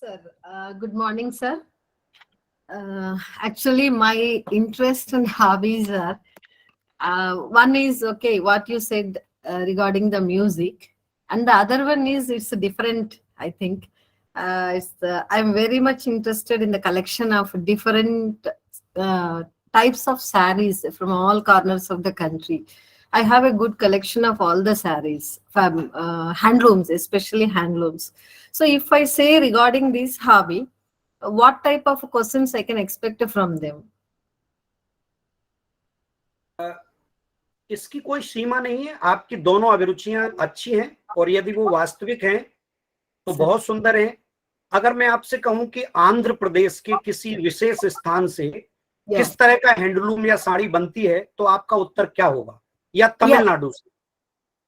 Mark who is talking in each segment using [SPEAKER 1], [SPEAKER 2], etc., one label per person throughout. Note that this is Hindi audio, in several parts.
[SPEAKER 1] sir. Good morning, sir. Actually, my interest and hobbies are one is okay, what you said regarding the music, and the other one is it's different. I think I'm very much interested in the collection of different uh, types of saris from all corners of the country. I have a good collection of all the saris, from handlooms, especially handlooms. So, if I say regarding this hobby, what type of questions I can expect from them?
[SPEAKER 2] इसकी कोई सीमा नहीं है। आपकी दोनों अभिरुचियां अच्छी हैं और यदि वो वास्तविक हैं तो बहुत सुंदर है। अगर मैं आपसे कहूं कि आंध्र प्रदेश के किसी विशेष स्थान से किस तरह का हैंडलूम या साड़ी बनती है तो आपका उत्तर क्या होगा, या तमिलनाडु से?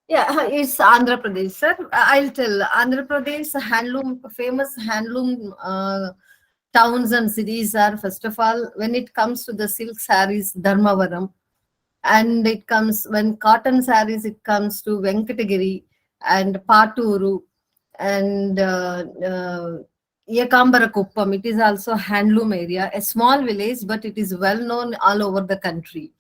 [SPEAKER 1] Yeah, it's Andhra Pradesh, sir. I'll tell. Andhra Pradesh handloom, famous handloom towns and cities are, first of all, when it comes to the silk saris, Dharmavaram, and it comes when cotton saris, it comes to Venkatagiri and Paturu and Yakambarakuppam. It is also handloom area, a small village, but it is well known all over the country.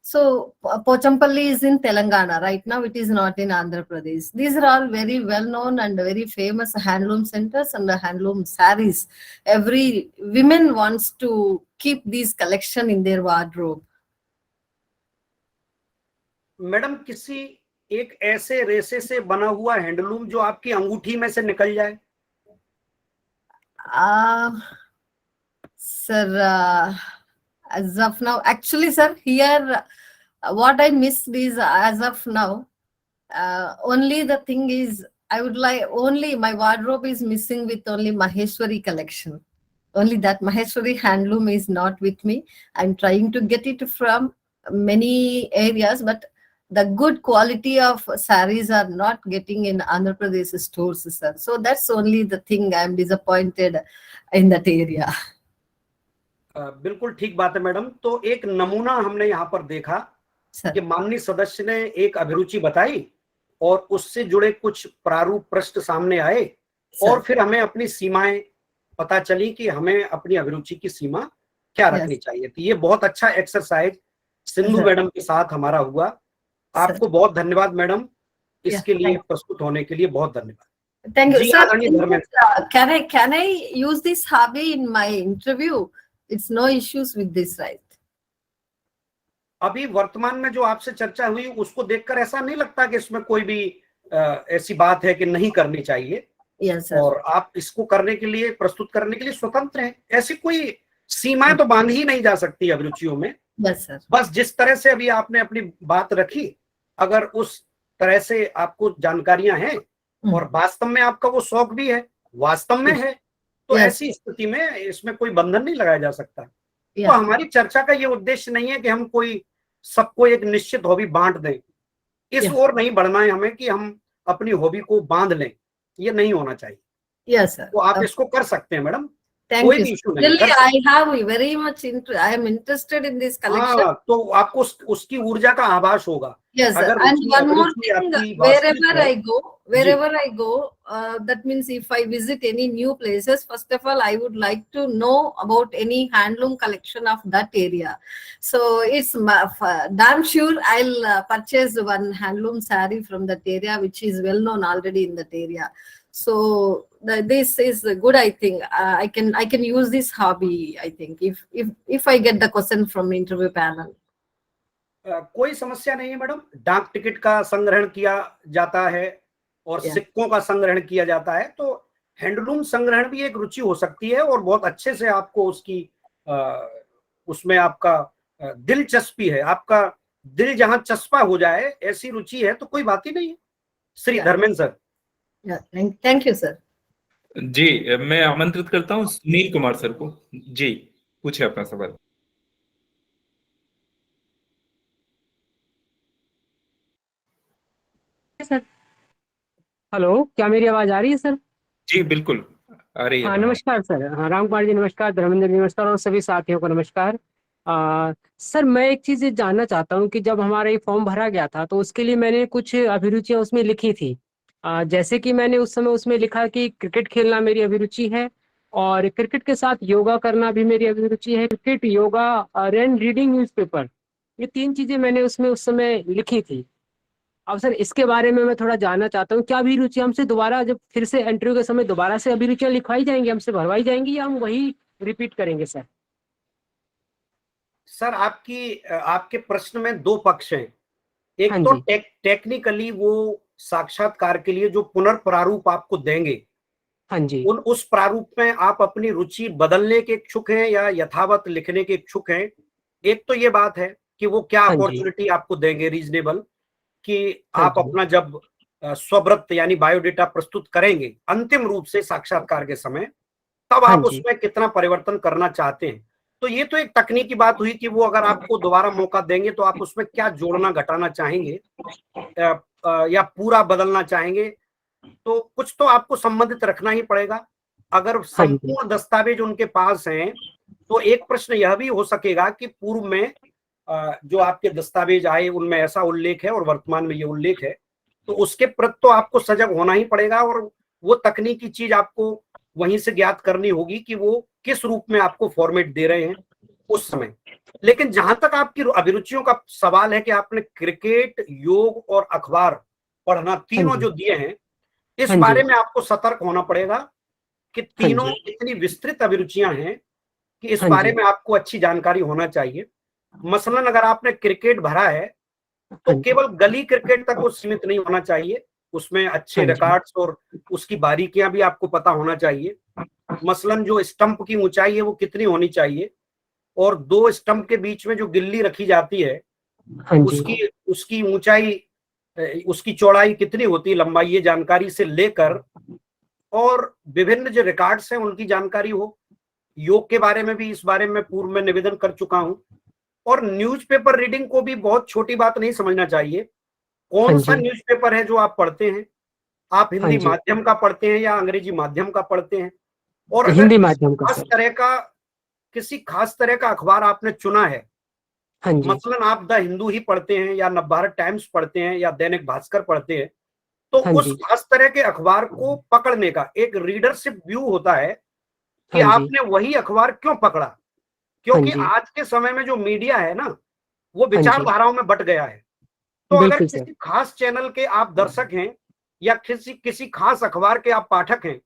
[SPEAKER 1] So Pochampalli is in Telangana right now. It is not in Andhra Pradesh. These are all very well known and very famous handloom centers and the handloom saris. Every women wants to keep these collection in their wardrobe.
[SPEAKER 2] Madam, किसी एक ऐसे रेशे से बना हुआ हैंडलूम जो आपकी अंगूठी में से निकल जाए?
[SPEAKER 1] Sir, as of now, actually, sir, here what I missed is as of now, only the thing is I would like only my wardrobe is missing with only Maheshwari collection. Only that Maheshwari handloom is not with me. I'm trying to get it from many areas, but the good quality of saris are not getting in Andhra Pradesh stores, sir. So that's only the thing I'm disappointed in that area.
[SPEAKER 2] बिल्कुल ठीक बात है मैडम। तो एक नमूना हमने यहाँ पर देखा कि माननीय सदस्य ने एक अभिरुचि बताई और उससे जुड़े कुछ प्रारूप प्रश्न सामने आए और फिर हमें अपनी सीमाएं पता चली कि हमें अपनी अभिरुचि की सीमा क्या रखनी चाहिए। तो ये बहुत अच्छा एक्सरसाइज सिंधु मैडम के साथ हमारा हुआ। आपको बहुत धन्यवाद मैडम, इसके लिए प्रस्तुत होने के लिए बहुत धन्यवाद।
[SPEAKER 1] Thank you, sir. Can I use this hobby in my interview? It's no issues with this, right?
[SPEAKER 2] अभी वर्तमान में जो आपसे चर्चा हुई उसको देखकर ऐसा नहीं लगता कि इसमें कोई भी ऐसी बात है कि नहीं करनी चाहिए।
[SPEAKER 1] Yes, sir.
[SPEAKER 2] और आप इसको करने के लिए, प्रस्तुत करने के लिए स्वतंत्र हैं। ऐसी कोई सीमाएं तो बांध ही नहीं जा सकती अभिरुचियों में।
[SPEAKER 1] Yes, sir.
[SPEAKER 2] बस जिस तरह से अभी आपने अपनी बात रखी, अगर उस तरह से आपको जानकारियां हैं और वास्तव में आपका वो शौक भी है, वास्तव में है, तो ऐसी स्थिति में इसमें कोई बंधन नहीं लगाया जा सकता। तो हमारी चर्चा का ये उद्देश्य नहीं है कि हम कोई सबको एक निश्चित हॉबी बांट दें। इस ओर नहीं बढ़ना है हमें कि हम अपनी हॉबी को बांध लें, ये नहीं होना चाहिए।
[SPEAKER 1] Yes, sir.
[SPEAKER 2] तो आप इसको कर सकते हैं मैडम,
[SPEAKER 1] कोई भी इशू नहीं। Really, I have very much interest. I am interested in this collection.
[SPEAKER 2] हाँ, तो आपको उसकी ऊर्जा का आभास होगा।
[SPEAKER 1] Yes, sir. And one more thing, wherever I go, that means if I visit any new places, first of all, I would like to know about any handloom collection of that area. So it's damn sure I'll purchase one handloom sari from that area, which is well known already in that area. So this is good. I think I can use this hobby. I think if I get the question from interview panel.
[SPEAKER 2] कोई समस्या नहीं है मैडम। डाक टिकट का संग्रहण किया जाता है और सिक्कों का संग्रहण किया जाता है, तो हैंडलूम संग्रहण भी एक रुचि हो सकती है और बहुत अच्छे से आपको उसकी उसमें आपका दिलचस्पी है। आपका दिल जहां चस्पा हो जाए ऐसी रुचि है तो कोई बात ही नहीं है। Shri Dharmendra sir.
[SPEAKER 1] Thank you sir.
[SPEAKER 3] जी, मैं आमंत्रित करता हूँ सुनील कुमार सर को। जी, पूछे अपना सवाल।
[SPEAKER 4] सर हेलो, क्या मेरी आवाज आ रही है सर?
[SPEAKER 3] जी बिल्कुल आ रही है।
[SPEAKER 4] हाँ नमस्कार सर। हाँ राम कुमार जी नमस्कार, धर्मेंद्र जी नमस्कार और सभी साथियों को नमस्कार। सर मैं एक चीज़ जानना चाहता हूँ कि जब हमारा ये फॉर्म भरा गया था तो उसके लिए मैंने कुछ अभिरुचियाँ उसमें लिखी थी। जैसे कि मैंने उस समय उसमें लिखा कि क्रिकेट खेलना मेरी अभिरुचि है और क्रिकेट के साथ योगा करना भी मेरी अभिरुचि है। Cricket, yoga and reading newspaper, ये 3 चीजें मैंने उसमें उस समय लिखी थी। अब सर इसके बारे में मैं थोड़ा जानना चाहता हूँ, क्या अभिरुचि हमसे दोबारा जब फिर से इंटरव्यू के समय दोबारा से अभिरुचियां लिखवाई जाएंगी, हमसे भरवाई जाएंगी, या हम वही रिपीट करेंगे सर?
[SPEAKER 2] सर आपके प्रश्न में दो पक्ष हैं। एक
[SPEAKER 4] हाँ
[SPEAKER 2] तो
[SPEAKER 4] जी।
[SPEAKER 2] टेक्निकली वो साक्षात्कार के लिए जो पुनर्प्रारूप आपको देंगे,
[SPEAKER 4] हाँ जी।
[SPEAKER 2] उस प्रारूप में आप अपनी रुचि बदलने के इच्छुक हैं या यथावत लिखने के इच्छुक हैं। एक तो ये बात है कि वो क्या
[SPEAKER 4] हाँ जी।
[SPEAKER 2] अपॉर्चुनिटी आपको देंगे रीजनेबल, कि
[SPEAKER 4] हाँ
[SPEAKER 2] आप
[SPEAKER 4] जी।
[SPEAKER 2] अपना जब स्ववृत्त यानी बायोडेटा प्रस्तुत करेंगे अंतिम रूप से साक्षात्कार के समय, तब
[SPEAKER 4] हाँ
[SPEAKER 2] आप
[SPEAKER 4] जी।
[SPEAKER 2] उसमें कितना परिवर्तन करना चाहते हैं। तो ये तो एक तकनीकी बात हुई कि वो अगर आपको दोबारा मौका देंगे तो आप उसमें क्या जोड़ना घटाना चाहेंगे, या पूरा बदलना चाहेंगे। तो कुछ तो आपको संबंधित रखना ही पड़ेगा। अगर
[SPEAKER 4] हाँ जी।
[SPEAKER 2] संपूर्ण दस्तावेज उनके पास हैं तो एक प्रश्न यह भी हो सकेगा कि पूर्व में जो आपके दस्तावेज आए उनमें ऐसा उल्लेख है और वर्तमान में ये उल्लेख है, तो उसके प्रति तो आपको सजग होना ही पड़ेगा और वो तकनीकी चीज आपको वहीं से ज्ञात करनी होगी कि वो किस रूप में आपको फॉर्मेट दे रहे हैं उस समय। लेकिन जहां तक आपकी अभिरुचियों का सवाल है कि आपने क्रिकेट, योग और अखबार पढ़ना
[SPEAKER 4] हाँ
[SPEAKER 2] तीनों
[SPEAKER 4] जी।
[SPEAKER 2] जो दिए हैं, इस
[SPEAKER 4] हाँ जी।
[SPEAKER 2] बारे में आपको सतर्क होना पड़ेगा कि
[SPEAKER 4] हाँ
[SPEAKER 2] तीनों
[SPEAKER 4] जी।
[SPEAKER 2] इतनी विस्तृत अभिरुचियां हैं कि इस
[SPEAKER 4] हाँ
[SPEAKER 2] बारे
[SPEAKER 4] जी।
[SPEAKER 2] में आपको अच्छी जानकारी होना चाहिए। मसलन अगर आपने क्रिकेट भरा है तो
[SPEAKER 4] हाँ जी।
[SPEAKER 2] केवल गली क्रिकेट तक वो सीमित नहीं होना चाहिए, उसमें अच्छे
[SPEAKER 4] हाँ जी।
[SPEAKER 2] रिकॉर्ड्स और उसकी बारीकियां भी आपको पता होना चाहिए। मसलन जो स्टंप की ऊंचाई है वो कितनी होनी चाहिए, और दो स्टंप के बीच में जो गिल्ली रखी जाती है
[SPEAKER 4] हाँ जी।
[SPEAKER 2] उसकी उसकी ऊंचाई, उसकी चौड़ाई कितनी होती है, लंबाई, ये जानकारी से लेकर और विभिन्न जो रिकॉर्ड्स हैं उनकी जानकारी हो। योग के बारे में भी इस बारे में पूर्व में निवेदन कर चुका हूं। और न्यूज़पेपर रीडिंग को भी बहुत छोटी बात नहीं समझना चाहिए।
[SPEAKER 4] हाँ
[SPEAKER 2] कौन सा
[SPEAKER 4] जी।
[SPEAKER 2] न्यूज़पेपर है जो आप पढ़ते हैं, आप
[SPEAKER 4] हाँ
[SPEAKER 2] हिंदी
[SPEAKER 4] जी।
[SPEAKER 2] माध्यम का पढ़ते हैं या अंग्रेजी माध्यम का पढ़ते हैं, और अगर
[SPEAKER 4] हिंदी माध्यम का सर।
[SPEAKER 2] किसी खास तरह का अखबार आपने चुना है,
[SPEAKER 4] हाँ जी।
[SPEAKER 2] मसलन आप द हिंदू ही पढ़ते हैं या नवभारत टाइम्स पढ़ते हैं या दैनिक भास्कर पढ़ते हैं, तो
[SPEAKER 4] हाँ
[SPEAKER 2] उस
[SPEAKER 4] जी।
[SPEAKER 2] खास तरह के अखबार को पकड़ने का एक रीडरशिप व्यू होता है कि
[SPEAKER 4] हाँ जी।
[SPEAKER 2] आपने वही अखबार क्यों पकड़ा।
[SPEAKER 4] हाँ
[SPEAKER 2] क्योंकि
[SPEAKER 4] जी।
[SPEAKER 2] आज के समय में जो मीडिया है ना, वो
[SPEAKER 4] हाँ जी।
[SPEAKER 2] विचारधाराओं में बट गया है। तो अगर
[SPEAKER 4] बिल्कुल सर।
[SPEAKER 2] किसी खास चैनल के आप दर्शक हैं या किसी किसी खास अखबार के आप पाठक हैं,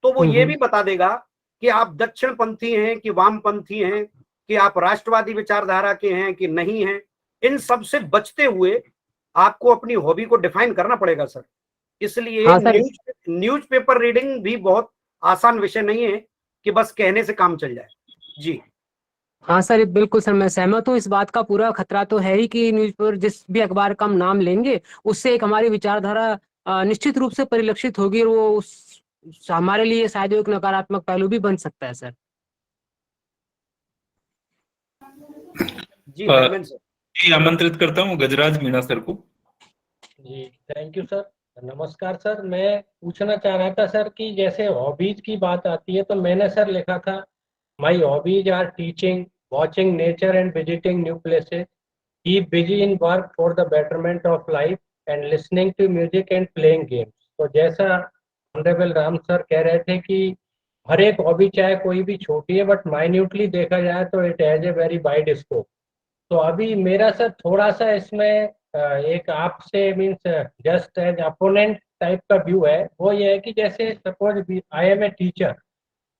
[SPEAKER 2] तो वो ये
[SPEAKER 4] हम्म।
[SPEAKER 2] भी बता देगा कि आप दक्षिणपंथी हैं कि वामपंथी हैं, कि आप राष्ट्रवादी विचारधारा के हैं कि नहीं हैं। इन सब से बचते हुए आपको अपनी हॉबी को डिफाइन करना पड़ेगा सर। इसलिए
[SPEAKER 4] हाँ सर।
[SPEAKER 2] न्यूज़पेपर रीडिंग भी बहुत आसान विषय नहीं है कि बस कहने से काम चल जाए। जी
[SPEAKER 4] हाँ सर, बिल्कुल सर, मैं सहमत हूँ। इस बात का पूरा खतरा तो है ही कि न्यूज़पेपर जिस भी अखबार का हम नाम लेंगे, उससे एक हमारी विचारधारा निश्चित रूप से परिलक्षित होगी, और वो हमारे लिए शायद एक नकारात्मक पहलू भी बन सकता है सर।
[SPEAKER 2] जी धर्मेंद्र सर।
[SPEAKER 3] जी, आमंत्रित करता हूँ गजराज मीणा सर को।
[SPEAKER 5] जी थैंक यू सर। नमस्कार सर। मैं पूछना चाह रहा था सर कि जैसे हॉबीज की बात आती है तो मैंने सर लिखा था, my hobbies are teaching, watching nature and visiting new places, keep busy in work for the betterment of life and listening to music and playing games. तो जैसा ऑनरेबल राम सर कह रहे थे कि हर एक हॉबी चाहे कोई भी छोटी है बट माइन्यूटली देखा जाए तो it has a very wide scope. तो अभी मेरा सर थोड़ा सा इसमें एक आपसे means just as opponent type का व्यू है। वो ये है कि जैसे suppose I am a teacher,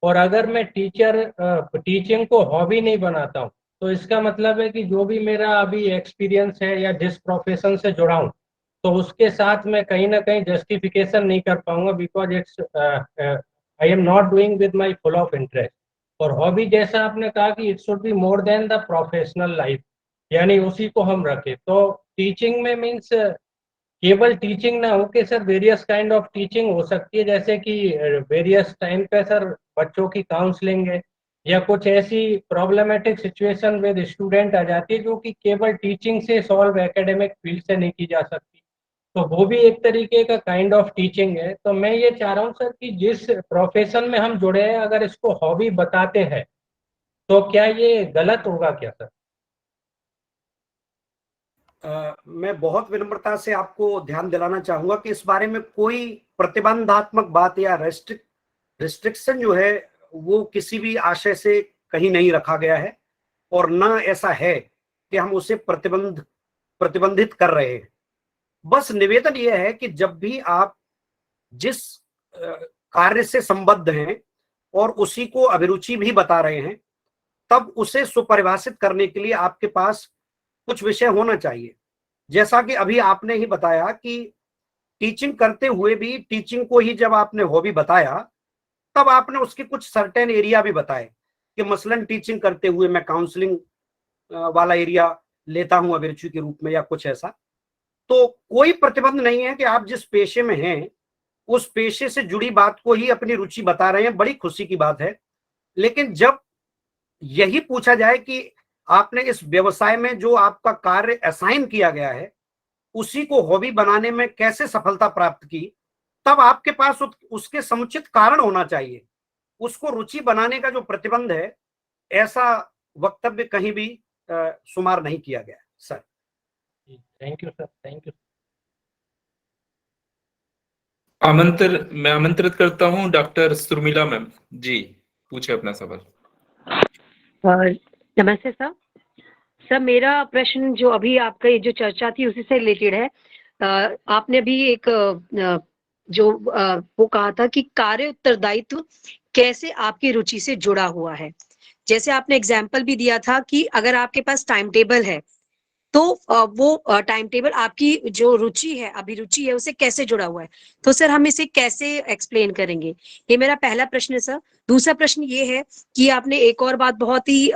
[SPEAKER 5] और अगर मैं टीचिंग को हॉबी नहीं बनाता हूँ, तो इसका मतलब है कि जो भी मेरा अभी एक्सपीरियंस है या जिस प्रोफेशन से जुड़ा हूँ, तो उसके साथ मैं कहीं ना कहीं जस्टिफिकेशन नहीं कर पाऊंगा, because it's I am not doing with my full of interest. और हॉबी जैसा आपने कहा कि it should be more than the professional life, यानी उसी को हम रखें। तो टीचिंग में मीन्स केवल टीचिंग ना हो के sir various kind of teaching हो सकती है, जैसे कि वेरियस टाइम पे सर बच्चों की काउंसलिंग है या कुछ ऐसी प्रॉब्लमेटिक सिचुएशन विद स्टूडेंट आ जाती है जो कि केवल टीचिंग से सॉल्व एकेडमिक फील्ड से नहीं की जा सकती, तो वो भी एक तरीके का काइंड ऑफ टीचिंग है। तो मैं ये चाह रहा हूँ सर कि जिस प्रोफेशन में हम जुड़े हैं अगर इसको हॉबी बताते हैं तो क्या ये गलत होगा क्या सर?
[SPEAKER 2] मैं बहुत विनम्रता से आपको ध्यान दिलाना चाहूंगा कि इस बारे में कोई प्रतिबंधात्मक बात या रिस्ट्रिक्शन जो है वो किसी भी आशय से कहीं नहीं रखा गया है और ना ऐसा है कि हम उसे प्रतिबंधित कर रहे हैं। बस निवेदन यह है कि जब भी आप जिस कार्य से संबद्ध हैं और उसी को अभिरुचि भी बता रहे हैं, तब उसे सुपरिभाषित करने के लिए आपके पास कुछ विषय होना चाहिए। जैसा कि अभी आपने ही बताया कि टीचिंग करते हुए भी टीचिंग को ही जब आपने हॉबी बताया, तब आपने उसके कुछ सर्टेन एरिया भी बताए कि मसलन टीचिंग करते हुए मैं काउंसलिंग वाला एरिया लेता हूं अभिरुचि के रूप में या कुछ ऐसा। तो कोई प्रतिबंध नहीं है कि आप जिस पेशे में हैं उस पेशे से जुड़ी बात को ही अपनी रुचि बता रहे हैं, बड़ी खुशी की बात है। लेकिन जब यही पूछा जाए कि आपने इस व्यवसाय में जो आपका कार्य असाइन किया गया है उसी को हॉबी बनाने में कैसे सफलता प्राप्त की, तब आपके पास उसके समुचित कारण होना चाहिए। उसको रुचि बनाने का जो प्रतिबंध है, ऐसा वक्तव्य कहीं भी शुमार नहीं किया गया sir.
[SPEAKER 5] Thank you sir, thank you.
[SPEAKER 3] मैं आमंत्रित करता हूं डॉक्टर सुर्मिला मैम जी, पूछे अपना सवाल।
[SPEAKER 6] नमस्ते सर। सर मेरा प्रश्न जो अभी आपका ये जो चर्चा थी उसी से रिलेटेड है। आपने अभी एक वो कहा था कि कार्य उत्तरदायित्व कैसे आपकी रुचि से जुड़ा हुआ है। जैसे आपने एग्जाम्पल भी दिया था कि अगर आपके पास टाइम टेबल है तो वो टाइम टेबल आपकी जो रुचि है, अभिरुचि है, उससे कैसे जुड़ा हुआ है। तो सर हम इसे कैसे एक्सप्लेन करेंगे, ये मेरा पहला प्रश्न है सर। दूसरा प्रश्न ये है कि आपने एक और बात बहुत ही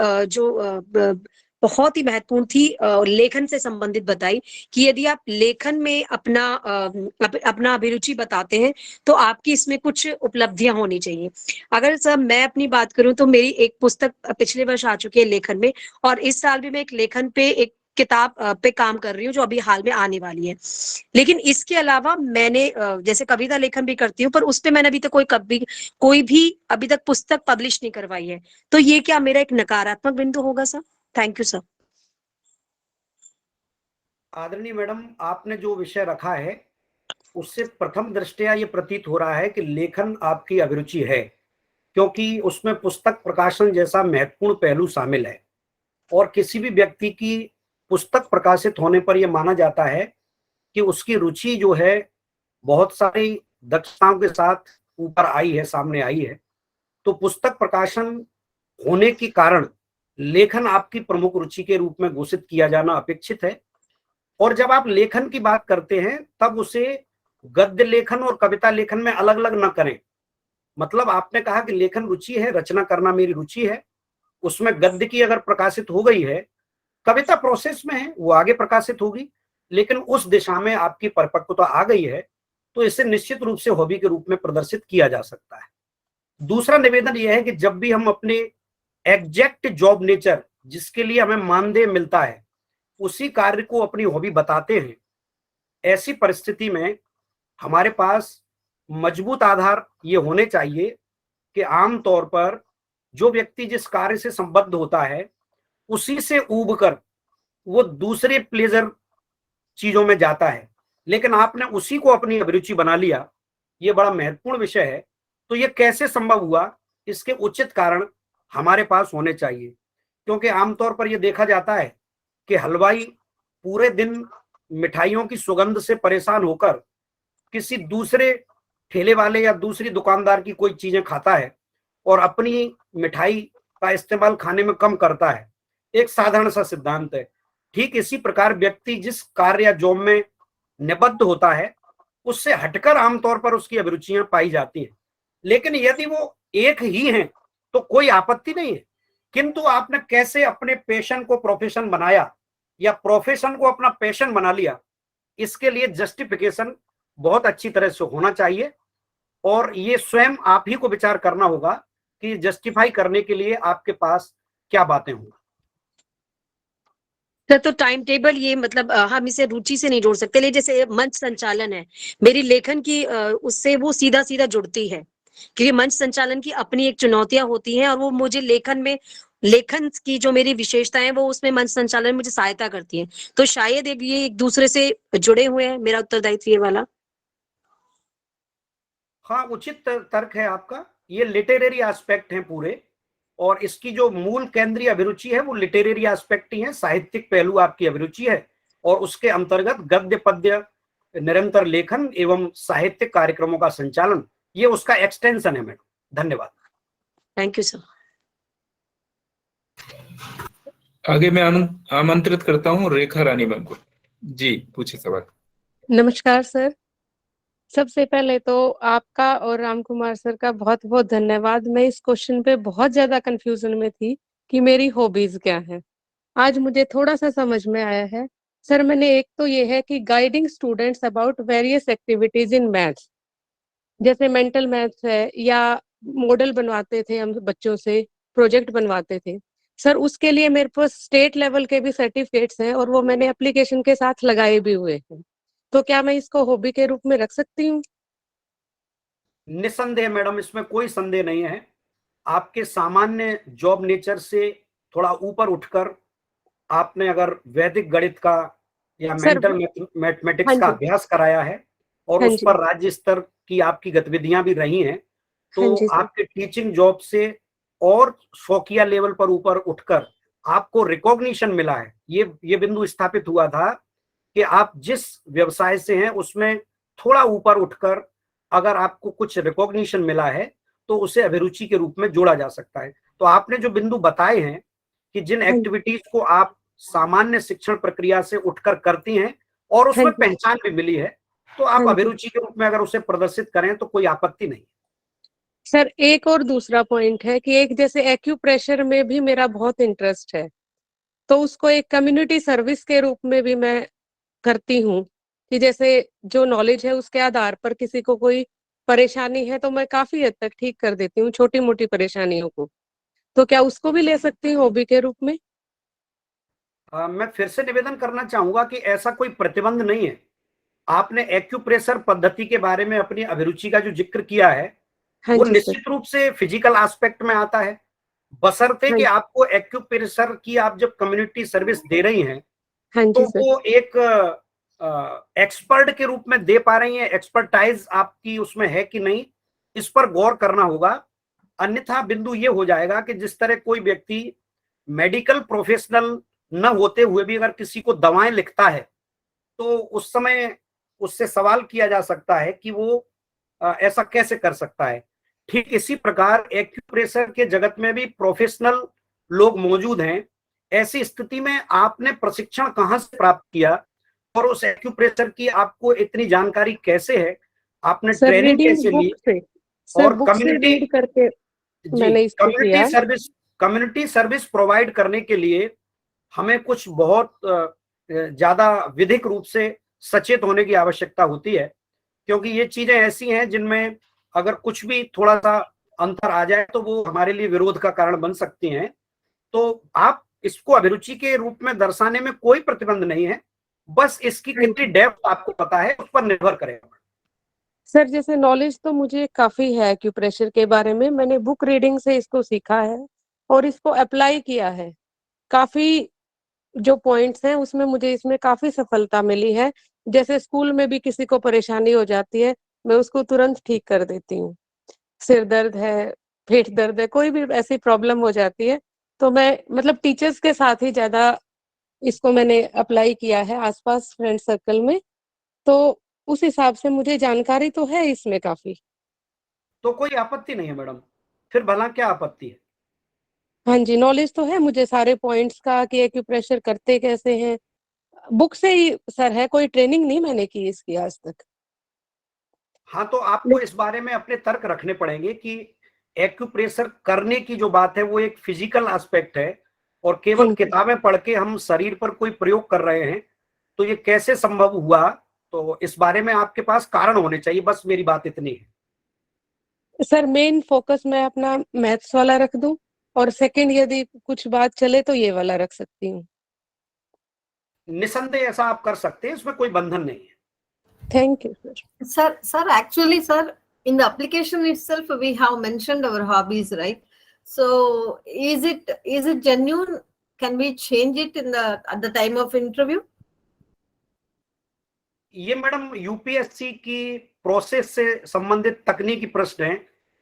[SPEAKER 6] बहुत ही महत्वपूर्ण थी, लेखन से संबंधित बताई कि यदि आप लेखन में अपना अभिरुचि बताते हैं तो आपकी इसमें कुछ उपलब्धियां होनी चाहिए। अगर सर मैं अपनी बात करूं तो मेरी एक पुस्तक पिछले वर्ष आ चुकी है लेखन में, और इस साल भी मैं एक लेखन पे एक किताब पे काम कर रही हूँ जो अभी हाल में आने वाली है। लेकिन इसके अलावा मैंने जैसे कविता लेखन भी करती हूँ, पर उस पे मैंने अभी तक कोई भी अभी तक पुस्तक पब्लिश नहीं करवाई है। तो ये क्या मेरा एक नकारात्मक बिंदु होगा सर? Thank you sir.
[SPEAKER 2] आदरणीय मैडम, आपने जो विषय रखा है उससे प्रथम दृष्टया ये प्रतीत हो रहा है कि लेखन आपकी अभिरुचि है, क्योंकि उसमें पुस्तक प्रकाशन जैसा महत्वपूर्ण पहलू शामिल है। और किसी भी व्यक्ति की पुस्तक प्रकाशित होने पर यह माना जाता है कि उसकी रुचि जो है बहुत सारी दक्षताओं के साथ ऊपर आई है, सामने आई है। तो पुस्तक प्रकाशन होने के कारण लेखन आपकी प्रमुख रुचि के रूप में घोषित किया जाना अपेक्षित है। और जब आप लेखन की बात करते हैं तब उसे गद्य लेखन और कविता लेखन में अलग अलग न करें। मतलब आपने कहा कि लेखन रुचि है, रचना करना मेरी रुचि है, उसमें गद्य की अगर प्रकाशित हो गई है, कविता प्रोसेस में है, वो आगे प्रकाशित होगी, लेकिन उस दिशा में आपकी परिपक्वता आ गई है तो इसे निश्चित रूप से हॉबी के रूप में प्रदर्शित किया जा सकता है। दूसरा निवेदन यह है कि जब भी हम अपने एग्जैक्ट जॉब नेचर, जिसके लिए हमें मानदेय मिलता है, उसी कार्य को अपनी हॉबी बताते हैं, ऐसी परिस्थिति में हमारे पास मजबूत आधार ये होने चाहिए कि आमतौर पर जो व्यक्ति जिस कार्य से संबद्ध होता है उसी से ऊब कर वो दूसरे प्लेजर चीजों में जाता है, लेकिन आपने उसी को अपनी अभिरुचि बना लिया। ये बड़ा महत्वपूर्ण विषय है। तो ये कैसे संभव हुआ, इसके उचित कारण हमारे पास होने चाहिए, क्योंकि आमतौर पर यह देखा जाता है कि हलवाई पूरे दिन मिठाइयों की सुगंध से परेशान होकर किसी दूसरे ठेले वाले या दूसरी दुकानदार की कोई चीजें खाता है और अपनी मिठाई का इस्तेमाल खाने में कम करता है। एक साधारण सा सिद्धांत है। ठीक इसी प्रकार व्यक्ति जिस कार्य या जॉब में निबद्ध होता है उससे हटकर आमतौर पर उसकी अभिरुचियां पाई जाती हैं। लेकिन यदि वो एक ही हैं तो कोई आपत्ति नहीं है, किंतु आपने कैसे अपने पैशन को प्रोफेशन बनाया या प्रोफेशन को अपना पैशन बना लिया, इसके लिए जस्टिफिकेशन बहुत अच्छी तरह से होना चाहिए और ये स्वयं आप ही को विचार करना होगा कि जस्टिफाई करने के लिए आपके पास क्या बातें होंगी।
[SPEAKER 6] तो टाइम टेबल ये मतलब हम इसे रुचि से नहीं जोड़ सकते, लेकिन जैसे मंच संचालन है मेरी लेखन की, उससे वो सीधा सीधा जुड़ती है, क्योंकि मंच संचालन की अपनी एक चुनौतियां होती हैं और वो मुझे लेखन की जो मेरी विशेषताएं हैं वो उसमें मंच संचालन मुझे सहायता करती है। तो शायद ये एक दूसरे से जुड़े हुए हैं, मेरा उत्तरदायित्व ये वाला।
[SPEAKER 2] हाँ, उचित तर्क है आपका। ये लिटरेरी एस्पेक्ट हैं पूरे, और इसकी जो मूल केंद्रीय अभिरुचि है वो लिटरेरी एस्पेक्ट ही है, साहित्यिक पहलू आपकी अभिरुचि है, और उसके अंतर्गत गद्य पद्य निरंतर लेखन एवं साहित्यिक कार्यक्रमों का संचालन, ये उसका एक्सटेंशन है मैडम। धन्यवाद।
[SPEAKER 6] Thank you sir.
[SPEAKER 3] आगे मैं आमंत्रित करता हूँ रेखा रानी मैम को। जी पूछिए सवाल।
[SPEAKER 7] नमस्कार सर। सबसे पहले तो आपका और राम कुमार सर का बहुत बहुत धन्यवाद। मैं इस क्वेश्चन पे बहुत ज्यादा कंफ्यूजन में थी कि मेरी हॉबीज क्या है। आज मुझे थोड़ा सा समझ में आया है सर। मैंने एक तो ये है कि guiding students about various activities in maths, जैसे मेंटल मैथ्स है, या मॉडल बनवाते थे हम बच्चों से, प्रोजेक्ट बनवाते थे सर। उसके लिए मेरे पास स्टेट लेवल के भी सर्टिफिकेट्स हैं और वो मैंने एप्लीकेशन के साथ लगाए भी हुए हैं। तो क्या मैं इसको हॉबी के रूप में रख सकती हूँ?
[SPEAKER 2] निसंदेह मैडम, इसमें कोई संदेह नहीं है। आपके सामान्य जॉब नेचर से थोड़ा ऊपर उठकर आपने अगर वैदिक गणित का या
[SPEAKER 7] सर
[SPEAKER 2] मेंटल मैथमेटिक्स
[SPEAKER 7] हाँ
[SPEAKER 2] का
[SPEAKER 7] जी,
[SPEAKER 2] अभ्यास कराया है और
[SPEAKER 7] हाँ
[SPEAKER 2] उस
[SPEAKER 7] जी,
[SPEAKER 2] पर राज्य स्तर की आपकी गतिविधियां भी रही हैं,
[SPEAKER 7] हाँ
[SPEAKER 2] तो
[SPEAKER 7] जी सर।
[SPEAKER 2] आपके टीचिंग जॉब से और शौकिया लेवल पर ऊपर उठकर आपको रिकॉग्निशन मिला है। ये बिंदु स्थापित हुआ था कि आप जिस व्यवसाय से हैं उसमें थोड़ा ऊपर उठकर अगर आपको कुछ रिकॉग्निशन मिला है तो उसे अभिरुचि के रूप में जोड़ा जा सकता है। तो आपने जो बिंदु बताए हैं कि जिन
[SPEAKER 7] हाँ
[SPEAKER 2] एक्टिविटीज को आप सामान्य शिक्षण प्रक्रिया से उठकर करती हैं और
[SPEAKER 7] हाँ
[SPEAKER 2] उसमें
[SPEAKER 7] जी,
[SPEAKER 2] पहचान भी मिली है, तो आप
[SPEAKER 7] हाँ जी
[SPEAKER 2] अभिरुचि के रूप में अगर उसे प्रदर्शित करें तो कोई आपत्ति नहीं।
[SPEAKER 7] सर। एक और दूसरा पॉइंट है कि एक जैसे एक्यूप्रेशर में भी मेरा बहुत इंटरेस्ट है, तो उसको एक कम्युनिटी सर्विस के रूप में भी मैं करती हूँ कि जैसे जो नॉलेज है उसके आधार पर किसी को कोई परेशानी है तो मैं काफी हद तक ठीक कर देती हूँ छोटी मोटी परेशानियों को। तो क्या उसको भी ले सकती हूँ हॉबी के रूप में?
[SPEAKER 2] मैं फिर से निवेदन करना चाहूंगा कि ऐसा कोई प्रतिबंध नहीं है। आपने एक्यूप्रेशर पद्धति के बारे में अपनी अभिरुचि का जो जिक्र किया है
[SPEAKER 7] हाँ
[SPEAKER 2] वो
[SPEAKER 7] जी सर।
[SPEAKER 2] निश्चित रूप से फिजिकल एस्पेक्ट में आता है, बशर्ते
[SPEAKER 7] हाँ
[SPEAKER 2] कि आपको एक्यूप्रेशर की आप जब कम्युनिटी सर्विस दे रही हैं
[SPEAKER 7] हाँ
[SPEAKER 2] तो
[SPEAKER 7] जी सर।
[SPEAKER 2] वो एक एक्सपर्ट के रूप में दे पा रही हैं, एक्सपर्टाइज आपकी उसमें है कि नहीं, इस पर गौर करना होगा। अन्यथा बिंदु ये हो जाएगा कि जिस तरह कोई व्यक्ति मेडिकल प्रोफेशनल न होते हुए भी अगर किसी को दवाएं लिखता है तो उस समय उससे सवाल किया जा सकता है कि वो ऐसा कैसे कर सकता है। ठीक इसी प्रकार एक्यूप्रेशर के जगत में भी प्रोफेशनल लोग मौजूद हैं। ऐसी स्थिति में आपने प्रशिक्षण कहाँ से प्राप्त किया और उस एक्यूप्रेशर की आपको इतनी जानकारी कैसे है, आपने
[SPEAKER 7] सर
[SPEAKER 2] ट्रेनिंग
[SPEAKER 7] रीडिंग
[SPEAKER 2] कैसे ली,
[SPEAKER 7] बुक से, सर
[SPEAKER 2] और
[SPEAKER 7] बुक से
[SPEAKER 2] कम्युनिटी,
[SPEAKER 7] रीड करके
[SPEAKER 2] जी,
[SPEAKER 7] मैंने इसको किया।
[SPEAKER 2] कम्युनिटी सर्विस प्रोवाइड करने के लिए हमें कुछ बहुत ज्यादा विधिक रूप से सचेत होने की आवश्यकता होती है, क्योंकि ये चीजें ऐसी हैं जिनमें अगर कुछ भी थोड़ा सा अंतर आ जाए तो वो हमारे लिए विरोध का कारण बन सकती हैं। तो आप इसको अभिरुचि के रूप में दर्शाने में कोई प्रतिबंध नहीं है, बस इसकी
[SPEAKER 7] हाँ
[SPEAKER 2] कितनी
[SPEAKER 7] जी
[SPEAKER 2] डेप्थ आपको पता है उस पर निर्भर करेगा।
[SPEAKER 7] सर, जैसे नॉलेज तो मुझे काफी है एक्यूप्रेशर के बारे में। मैंने बुक रीडिंग से इसको सीखा है और इसको अप्लाई किया है। काफी जो पॉइंट्स हैं उसमें मुझे इसमें काफी सफलता मिली है। जैसे स्कूल में भी किसी को परेशानी हो जाती है, मैं उसको तुरंत ठीक कर देती हूँ। सिर दर्द है, पेट दर्द है, कोई भी ऐसी प्रॉब्लम हो जाती है तो मैं मतलब टीचर्स के साथ ही ज्यादा इसको मैंने अप्लाई किया है आसपास फ्रेंड सर्कल में। तो उस हिसाब से मुझे जानकारी तो है इसमें काफी।
[SPEAKER 2] तो कोई आपत्ति नहीं है मैडम, फिर भला क्या आपत्ति है।
[SPEAKER 7] हाँ जी, नॉलेज तो है मुझे सारे पॉइंट्स का कि एक्यूप्रेशर करते कैसे हैं। बुक से ही सर है, कोई ट्रेनिंग नहीं मैंने की इसकी आज तक।
[SPEAKER 2] हाँ, तो आपको इस बारे में अपने तर्क रखने पड़ेंगे कि एक्यूप्रेशर करने की जो बात है वो एक फिजिकल एस्पेक्ट है और
[SPEAKER 7] हाँ
[SPEAKER 2] केवल
[SPEAKER 7] जी
[SPEAKER 2] किताबें पढ़ के हम शरीर पर कोई प्रयोग कर रहे हैं, तो ये कैसे संभव हुआ। तो इस बारे में आपके पास कारण होने चाहिए, बस मेरी बात इतनी है।
[SPEAKER 7] सर, मेन फोकस मैं अपना मैथ्स वाला रख दूं और सेकंड यदि कुछ बात चले तो ये वाला रख सकती हूँ।
[SPEAKER 2] निसंदेह ऐसा आप कर सकते हैं, इसमें कोई बंधन नहीं है।
[SPEAKER 7] Thank you sir.
[SPEAKER 1] Sir, actually, sir, in the application itself, we have mentioned our hobbies, right? So, is it genuine? Can we change it at the time of interview?
[SPEAKER 2] ये मैडम यूपीएससी की प्रोसेस से संबंधित तकनीकी प्रश्न हैं,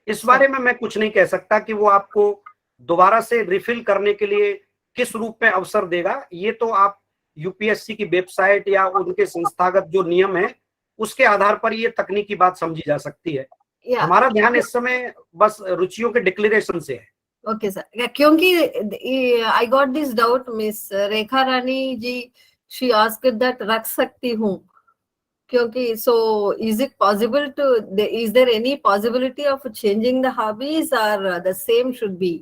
[SPEAKER 2] इस बारे में मैं कुछ नहीं कह सकता कि वो आपको दोबारा से रिफिल करने के लिए किस रूप में अवसर देगा। ये तो आप यूपीएससी की वेबसाइट या उनके संस्थागत जो नियम है उसके आधार पर ये तकनीकी बात समझी जा सकती है। हमारा ध्यान इस समय बस रुचियों के डिक्लेरेशन से है।
[SPEAKER 1] ओके सर, क्योंकि I got this doubt, miss Rekha Rani ji she asked that रख सकती हूँ, क्योंकि so is it possible to, is there any possibility of changing the hobbies और the same should be,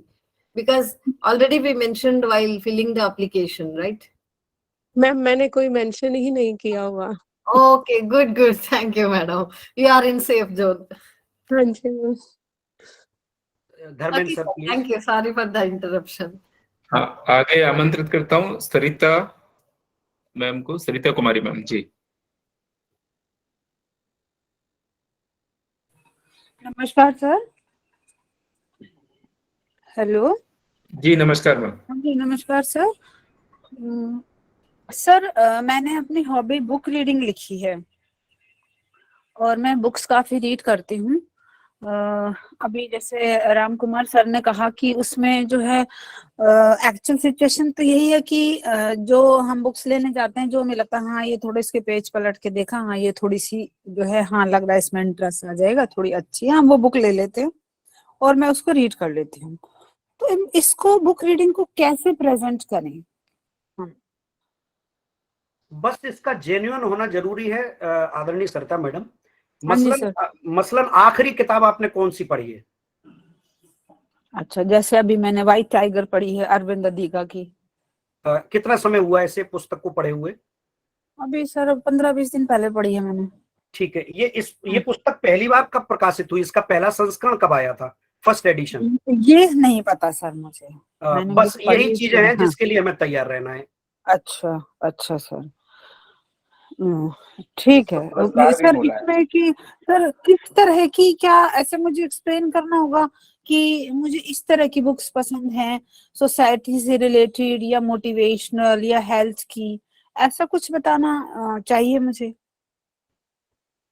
[SPEAKER 1] because already we mentioned while filling the application, right?
[SPEAKER 7] Ma'am मैंने कोई मेंशन ही नहीं किया हुआ।
[SPEAKER 1] Okay, good good, thank you madam, you are in safe zone.
[SPEAKER 7] हाँ जी ma'am.
[SPEAKER 2] Dharmendra sir please.
[SPEAKER 1] Thank you, sorry for the interruption.
[SPEAKER 3] हाँ, आगे आमंत्रित करता हूँ सरिता मैम को, सरिता कुमारी मैम जी।
[SPEAKER 8] नमस्कार सर। हेलो
[SPEAKER 3] जी नमस्कार मैम।
[SPEAKER 8] जी नमस्कार सर। सर मैंने अपनी हॉबी बुक रीडिंग लिखी है और मैं बुक्स काफी रीड करती हूँ। अभी जैसे राम कुमार सर ने कहा कि उसमें जो है एक्चुअल सिचुएशन तो यही है कि जो हम बुक्स लेने जाते हैं, जो हमें लगता है हाँ ये थोड़े इसके पेज पलट के देखा, हाँ ये थोड़ी सी जो है हाँ लग रहा है इसमें इंटरेस्ट आ जाएगा, थोड़ी अच्छी है, हम वो बुक ले लेते हैं और मैं उसको रीड कर लेती हूँ। तो इसको बुक रीडिंग को कैसे प्रेजेंट करें?
[SPEAKER 2] बस इसका जेन्युइन होना जरूरी है आदरणीय सरिता मैडम।
[SPEAKER 8] हाँ जी
[SPEAKER 2] मसलन
[SPEAKER 8] सर।
[SPEAKER 2] मसलन आखिरी किताब आपने कौन सी पढ़ी है?
[SPEAKER 8] अच्छा, जैसे अभी मैंने व्हाइट टाइगर पढ़ी है अरविंद अधिका की।
[SPEAKER 2] कितना समय हुआ ऐसे पुस्तक को पढ़े हुए?
[SPEAKER 8] अभी सर 15-20 दिन पहले पढ़ी है मैंने।
[SPEAKER 2] ठीक है, ये पुस्तक पहली बार कब प्रकाशित हुई? इसका पहला संस्करण कब आया था, फर्स्ट एडिशन?
[SPEAKER 8] ये नहीं पता सर मुझे। मैंने
[SPEAKER 2] बस
[SPEAKER 8] बुक पढ़ी
[SPEAKER 2] यही चीजें हैं
[SPEAKER 8] हाँ।
[SPEAKER 2] जिसके लिए हमें तैयार रहना है।
[SPEAKER 8] अच्छा अच्छा सर। ठीक है। सर इसमें कि सर किस तरह की, क्या ऐसे मुझे एक्सप्लेन करना होगा कि मुझे इस तरह की बुक्स पसंद हैं, सोसाइटी से रिलेटेड या मोटिवेशनल या हेल्थ की, ऐसा कुछ बताना चाहिए मुझे?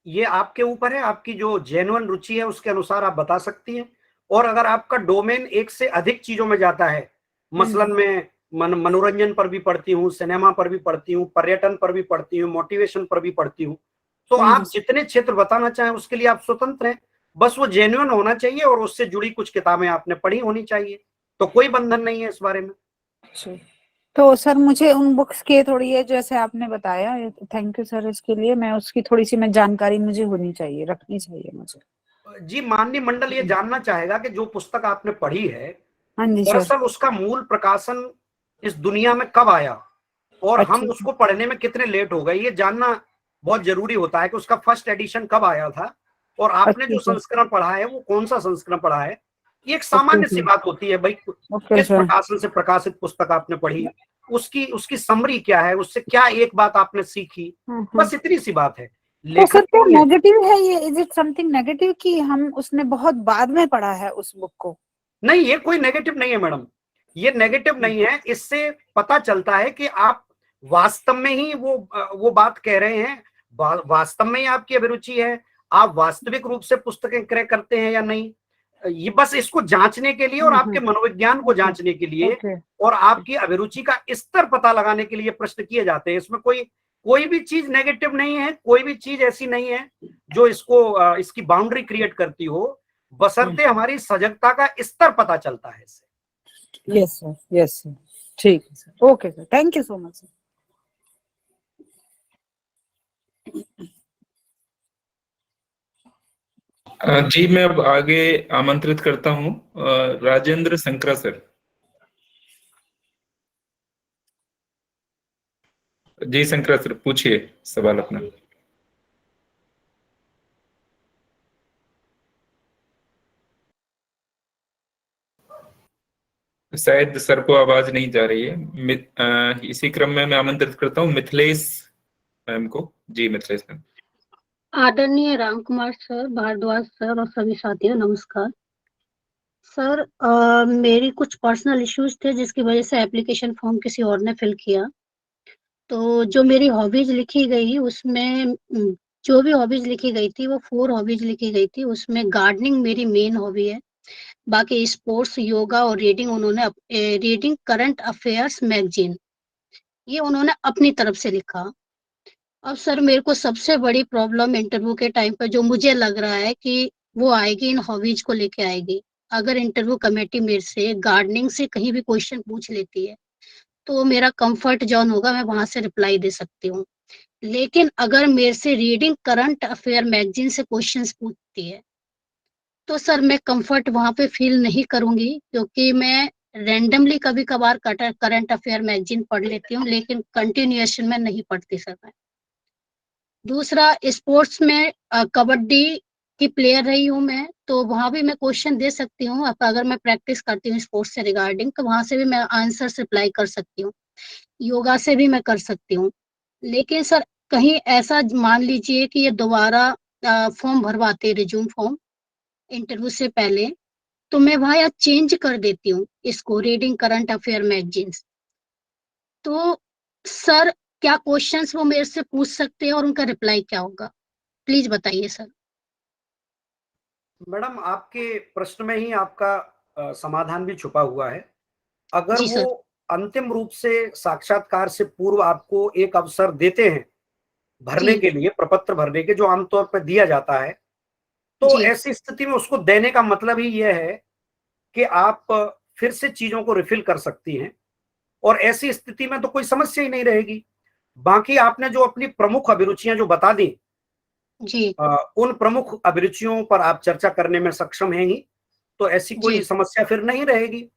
[SPEAKER 2] ये आपके ऊपर है, आपकी जो जेन्युइन रुचि है उसके अनुसार आप बता सकती हैं। और अगर आपका डोमेन एक से अधिक चीजों में जाता है, मसलन मैं मनोरंजन पर भी पढ़ती हूँ, सिनेमा पर भी पढ़ती हूँ, पर्यटन पर भी पढ़ती हूँ, मोटिवेशन पर भी पढ़ती हूँ, तो आप जितने क्षेत्र बताना चाहें उसके लिए आप स्वतंत्र हैं। बस वो जेन्युइन होना चाहिए और उससे जुड़ी कुछ किताबें आपने पढ़ी होनी चाहिए, तो कोई बंधन नहीं है इस बारे में।
[SPEAKER 8] तो सर मुझे उन बुक्स के थोड़ी है जैसे आपने बताया, थैंक यू सर इसके लिए, मैं उसकी थोड़ी सी मैं जानकारी मुझे होनी चाहिए, रखनी चाहिए मुझे।
[SPEAKER 2] जी, माननीय मंडल ये जानना चाहेगा कि जो पुस्तक आपने पढ़ी है
[SPEAKER 8] हाँ जी सर।
[SPEAKER 2] दरअसल उसका मूल प्रकाशन इस दुनिया में कब आया और हम उसको पढ़ने में कितने लेट हो गए, ये जानना बहुत जरूरी होता है कि उसका फर्स्ट एडिशन कब आया था और आपने जो संस्करण पढ़ा है वो कौन सा संस्करण पढ़ा है। ये एक सामान्य सी बात होती है भाई, किस प्रकाशन से प्रकाशित पुस्तक आपने पढ़ी, उसकी समरी क्या है, उससे क्या एक बात आपने सीखी, बस इतनी सी बात है।
[SPEAKER 8] तो सर क्या नेगेटिव है ये? इज इट समथिंग नेगेटिव कि हम उसने बहुत बाद में पढ़ा है उस बुक को?
[SPEAKER 2] नहीं, ये कोई नेगेटिव नहीं है मैडम, ये नेगेटिव नहीं है। इससे पता चलता है कि आप वास्तव में ही वो बात कह रहे हैं, वास्तव में ही आपकी अभिरुचि है, आप वास्तविक रूप से पुस्तकें क्रय करते हैं या नहीं। ये बस इसको जांचने के लिए और आपके मनोविज्ञान को जांचने के लिए और आपकी अभिरुचि का स्तर पता लगाने के लिए प्रश्न किए जाते हैं। इसमें कोई भी चीज नेगेटिव नहीं है, कोई भी चीज ऐसी नहीं है जो इसकी बाउंड्री क्रिएट करती हो, बशर्ते हमारी सजगता का स्तर पता चलता है इससे।
[SPEAKER 8] यस सर, यस सर, ठीक है sir, okay sir, thank you so much sir.
[SPEAKER 3] जी मैं अब आगे आमंत्रित करता हूँ राजेंद्र संकरा सर। जी संकरा सर पूछिए सवाल अपना। शायद सर को आवाज नहीं जा रही है। इसी क्रम में मैं आमंत्रित करता हूँ मिथिलेश मैम को। जी मिथिलेश मैम।
[SPEAKER 9] आदरणीय राम कुमार सर, भारद्वाज सर और सभी साथियों नमस्कार। सर मेरी कुछ पर्सनल इश्यूज थे जिसकी वजह से एप्लीकेशन फॉर्म किसी और ने फिल किया, तो जो मेरी हॉबीज लिखी गई उसमें जो भी हॉबीज लिखी गई थी वो 4 हॉबीज लिखी गई थी। उसमें गार्डनिंग मेरी मेन हॉबी है, बाकी स्पोर्ट्स, योगा और रीडिंग उन्होंने रीडिंग करंट अफेयर्स मैगजीन ये उन्होंने अपनी तरफ से लिखा। अब सर मेरे को सबसे बड़ी प्रॉब्लम इंटरव्यू के टाइम पर जो मुझे लग रहा है कि वो आएगी, इन हॉबीज को लेके आएगी। अगर इंटरव्यू कमेटी मेरे से गार्डनिंग से कहीं भी क्वेश्चन पूछ लेती है तो मेरा कंफर्ट जोन होगा, मैं वहां से रिप्लाई दे सकती हूँ। लेकिन अगर मेरे से रीडिंग करंट अफेयर मैगजीन से क्वेश्चंस पूछती है तो सर मैं कंफर्ट वहां पे फील नहीं करूंगी, क्योंकि मैं रैंडमली कभी कभार करंट अफेयर मैगजीन पढ़ लेती हूँ, लेकिन कंटिन्यूएशन में नहीं पढ़ती सर मैं। दूसरा, स्पोर्ट्स में कबड्डी की प्लेयर रही हूँ मैं, तो वहां भी मैं क्वेश्चन दे सकती हूँ। अगर मैं प्रैक्टिस करती हूँ स्पोर्ट्स से रिगार्डिंग तो वहां से भी मैं आंसर रिप्लाई कर सकती हूँ। योगा से भी मैं कर सकती हूँ। लेकिन सर कहीं ऐसा मान लीजिए कि ये दोबारा फॉर्म भरवाते, रिज्यूम फॉर्म इंटरव्यू से पहले, तो मैं वहां या चेंज कर देती हूँ इसको, रीडिंग करंट अफेयर मैगजीन्स। तो सर क्या क्वेश्चंस वो मेरे से पूछ सकते हैं और उनका रिप्लाई क्या होगा, प्लीज बताइए सर।
[SPEAKER 2] मैडम, आपके प्रश्न में ही आपका समाधान भी छुपा हुआ है। अगर
[SPEAKER 9] जी
[SPEAKER 2] वो
[SPEAKER 9] सर।
[SPEAKER 2] अंतिम रूप से साक्षात्कार से पूर्व आपको एक अवसर देते हैं भरने
[SPEAKER 9] जी
[SPEAKER 2] के लिए, प्रपत्र भरने के, जो आमतौर पर दिया जाता है, तो
[SPEAKER 9] जी
[SPEAKER 2] ऐसी स्थिति में उसको देने का मतलब ही यह है कि आप फिर से चीजों को रिफिल कर सकती हैं, और ऐसी स्थिति में तो कोई समस्या ही नहीं रहेगी। बाकी आपने जो अपनी प्रमुख अभिरुचियां जो बता दी,
[SPEAKER 9] जी
[SPEAKER 2] उन प्रमुख अभिरुचियों पर आप चर्चा करने में सक्षम हैं ही, तो ऐसी कोई
[SPEAKER 9] जी
[SPEAKER 2] समस्या फिर नहीं रहेगी।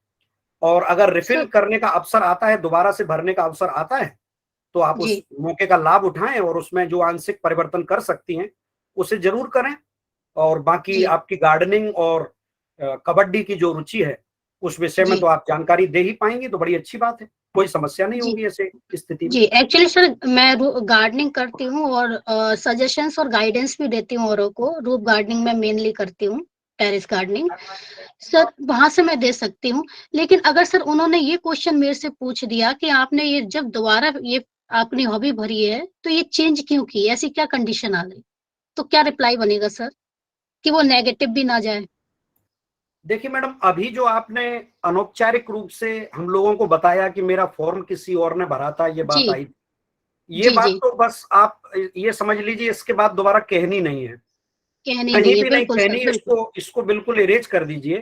[SPEAKER 2] और अगर रिफिल
[SPEAKER 9] सर।
[SPEAKER 2] करने का अवसर आता है, दोबारा से भरने का अवसर आता है, तो आप उस
[SPEAKER 9] जी
[SPEAKER 2] मौके का लाभ उठाएं और उसमें जो आंशिक परिवर्तन कर सकती हैं उसे जरूर करें। और बाकी
[SPEAKER 9] जी
[SPEAKER 2] आपकी गार्डनिंग और कबड्डी की जो रुचि है उस विषय में
[SPEAKER 9] जी
[SPEAKER 2] तो आप जानकारी दे ही पाएंगी, तो बड़ी अच्छी बात है, कोई समस्या नहीं
[SPEAKER 9] जी
[SPEAKER 2] होगी ऐसे स्थिति में।
[SPEAKER 9] जी एक्चुअली सर मैं गार्डनिंग करती हूँ और सजेशंस और गाइडेंस भी देती हूँ औरों को। रूप गार्डनिंग में मेनली करती हूँ, टेरेस गार्डनिंग। सर वहां से मैं दे सकती हूँ। लेकिन अगर सर उन्होंने ये क्वेश्चन मेरे से पूछ दिया कि आपने ये जब दोबारा ये अपनी हॉबी भरी है तो ये चेंज क्यों की, ऐसी क्या कंडीशन आ गई, तो क्या रिप्लाई बनेगा सर, कि वो नेगेटिव भी ना जाए।
[SPEAKER 2] देखिए मैडम, अभी जो आपने अनौपचारिक रूप से हम लोगों को बताया कि मेरा फॉर्म किसी और ने भरा था, ये
[SPEAKER 9] जी
[SPEAKER 2] बात आई, ये
[SPEAKER 9] जी
[SPEAKER 2] बात
[SPEAKER 9] जी
[SPEAKER 2] तो बस आप ये समझ लीजिए इसके बाद दोबारा कहनी नहीं है,
[SPEAKER 9] कहनी
[SPEAKER 2] कहीं
[SPEAKER 9] नहीं है,
[SPEAKER 2] भी नहीं
[SPEAKER 9] बिल्कुल सर
[SPEAKER 2] कहनी।
[SPEAKER 9] बिल्कुल।
[SPEAKER 2] इसको बिल्कुल इरेज कर दीजिए,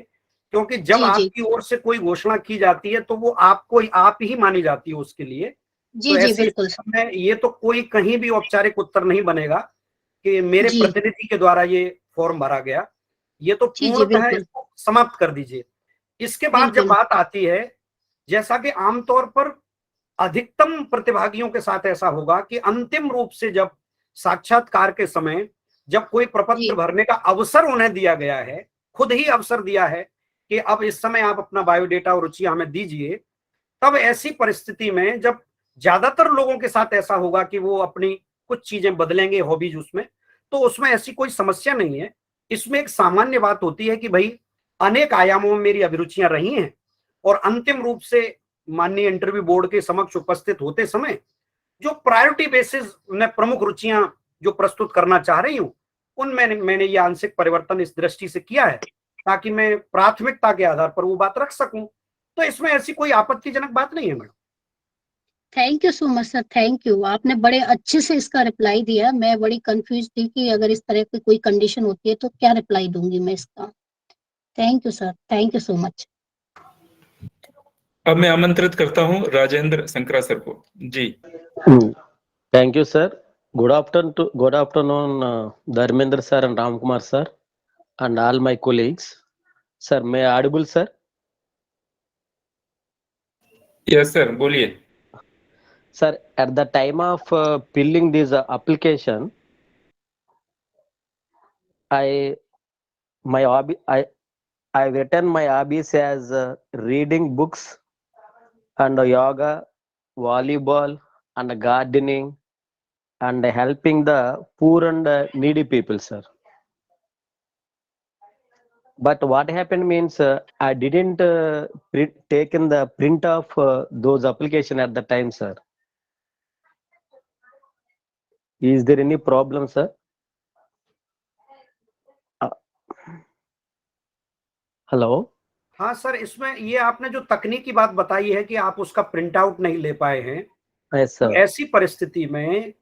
[SPEAKER 2] क्योंकि जब
[SPEAKER 9] जी जी
[SPEAKER 2] आपकी ओर से कोई घोषणा की जाती है तो वो आपको आप ही मानी जाती है उसके लिए। तो
[SPEAKER 9] जी जी
[SPEAKER 2] ऐसी
[SPEAKER 9] बिल्कुल सर।
[SPEAKER 2] स्थिति में ये तो कोई कहीं भी औपचारिक उत्तर नहीं बनेगा कि मेरे
[SPEAKER 9] जी
[SPEAKER 2] प्रतिनिधि के द्वारा ये फॉर्म भरा गया। ये तो
[SPEAKER 9] जी जी
[SPEAKER 2] पूर्णतः
[SPEAKER 9] बिल्कुल
[SPEAKER 2] इसको समाप्त कर दीजिए। इसके बाद जब
[SPEAKER 9] बिल्कुल।
[SPEAKER 2] बात आती है, जैसा कि आमतौर पर अधिकतम प्रतिभागियों के साथ ऐसा होगा कि अंतिम रूप से जब साक्षात्कार के समय जब कोई प्रपत्र
[SPEAKER 9] जी
[SPEAKER 2] भरने का अवसर उन्हें दिया गया है, खुद ही अवसर दिया है कि अब इस समय आप अपना बायोडेटा और रुचि हमें दीजिए, तब ऐसी परिस्थिति में जब ज्यादातर लोगों के साथ ऐसा होगा कि वो अपनी कुछ चीजें बदलेंगे हॉबीज उसमें, तो उसमें ऐसी कोई समस्या नहीं है। इसमें एक सामान्य बात होती है कि भाई अनेक आयामों में मेरी अभिरुचियां रही हैं, और अंतिम रूप से माननीय इंटरव्यू बोर्ड के समक्ष उपस्थित होते समय जो प्रायोरिटी बेसिस में प्रमुख रुचियां जो प्रस्तुत करना चाह रही हूं, उनमें मैंने ये आंशिक परिवर्तन इस दृष्टि से किया है ताकि मैं प्राथमिकता के आधार पर वो बात रख सकूं। तो इसमें ऐसी कोई आपत्तिजनक बात नहीं है madam.
[SPEAKER 9] Thank you so much sir, thank you. आपने बड़े अच्छे से इसका रिप्लाई दिया। मैं बड़ी कंफ्यूज थी कि अगर इस तरह की कोई कंडीशन होती है तो क्या रिप्लाई दूंगी मैं इसका। Thank you sir, thank you so much.
[SPEAKER 3] अब मैं आमंत्रित करता हूं राजेंद्र संकरा सर को। जी।
[SPEAKER 10] Thank you, sir. Good afternoon, Dharmendra sir and Ram Kumar sir, and all my colleagues. Sir, may I audible, sir?
[SPEAKER 3] Yes sir, बोलिए।
[SPEAKER 10] Sir, at the time of filling this application, I've written my hobbies as reading books and yoga, volleyball, and gardening, and helping the poor and needy people, sir. But what happened means I didn't taken the print of those application at the time, sir. Is there any problem, sir? Hello.
[SPEAKER 2] हाँ सर, इसमें ये आपने जो तकनीकी बात बताई है कि आप उसका प्रिंट आउट नहीं ले पाए हैं,
[SPEAKER 10] यस
[SPEAKER 2] तो
[SPEAKER 10] सर।
[SPEAKER 2] ऐसी परिस्थिति में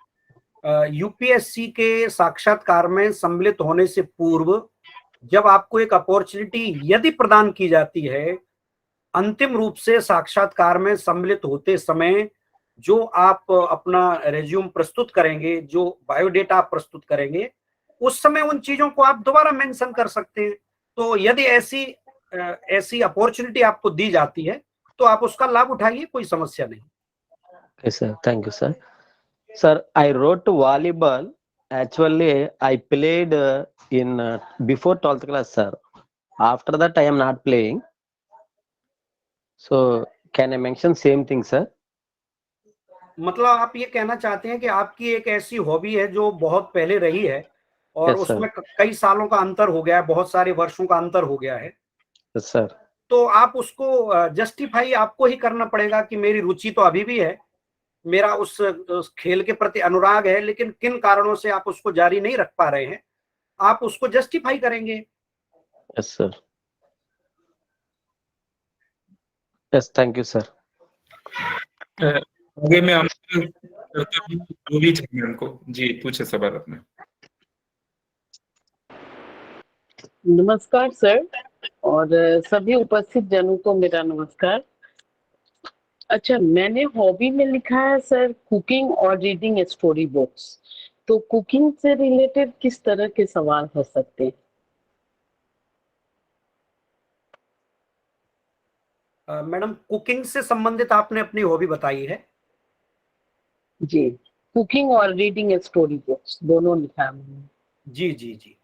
[SPEAKER 2] यूपीएससी के साक्षात्कार में सम्मिलित होने से पूर्व जब आपको एक अपॉर्चुनिटी यदि प्रदान की जाती है, अंतिम रूप से साक्षात्कार में सम्मिलित होते समय जो आप अपना रिज्यूम प्रस्तुत करेंगे, जो बायोडेटा आप प्रस्तुत करेंगे, उस समय उन चीजों को आप दोबारा मेंशन कर सकते हैं। तो यदि ऐसी अपॉर्चुनिटी आपको दी जाती है तो आप उसका लाभ उठाइए, कोई समस्या नहीं।
[SPEAKER 10] Okay, sir. Thank you, sir. Sir, I wrote volleyball. Actually, I played in before 12th class, sir. After that, I am not playing. So, can I mention same thing, sir?
[SPEAKER 2] मतलब आप ये कहना चाहते हैं कि आपकी एक ऐसी हॉबी है जो बहुत पहले रही है और
[SPEAKER 10] Yes, sir.
[SPEAKER 2] उसमें कई सालों का अंतर हो गया है, बहुत सारे वर्षों का अंतर हो गया है,
[SPEAKER 10] Yes, sir.
[SPEAKER 2] तो आप उसको जस्टिफाई आपको ही करना पड़ेगा कि मेरी रुचि तो अभी भी है, मेरा उस खेल के प्रति अनुराग है, लेकिन किन कारणों से आप उसको जारी नहीं रख पा रहे हैं, आप उसको जस्टिफाई करेंगे।
[SPEAKER 10] Yes, sir. Yes, thank you, sir.
[SPEAKER 3] आगे मैं आमंत्रित करता हूं रोहित मैम को। जी, पूछे सवाल अपने।
[SPEAKER 11] नमस्कार सर, और सभी उपस्थित जनों को मेरा नमस्कार। अच्छा, मैंने हॉबी में लिखा है सर कुकिंग और रीडिंग स्टोरी बुक्स। तो कुकिंग से रिलेटेड किस तरह के सवाल हो सकते हैं?
[SPEAKER 2] मैडम, कुकिंग से संबंधित आपने अपनी हॉबी बताई है?
[SPEAKER 11] जी, कुकिंग और रीडिंग स्टोरी बुक्स दोनों लिखा है मैंने।
[SPEAKER 2] जी जी जी,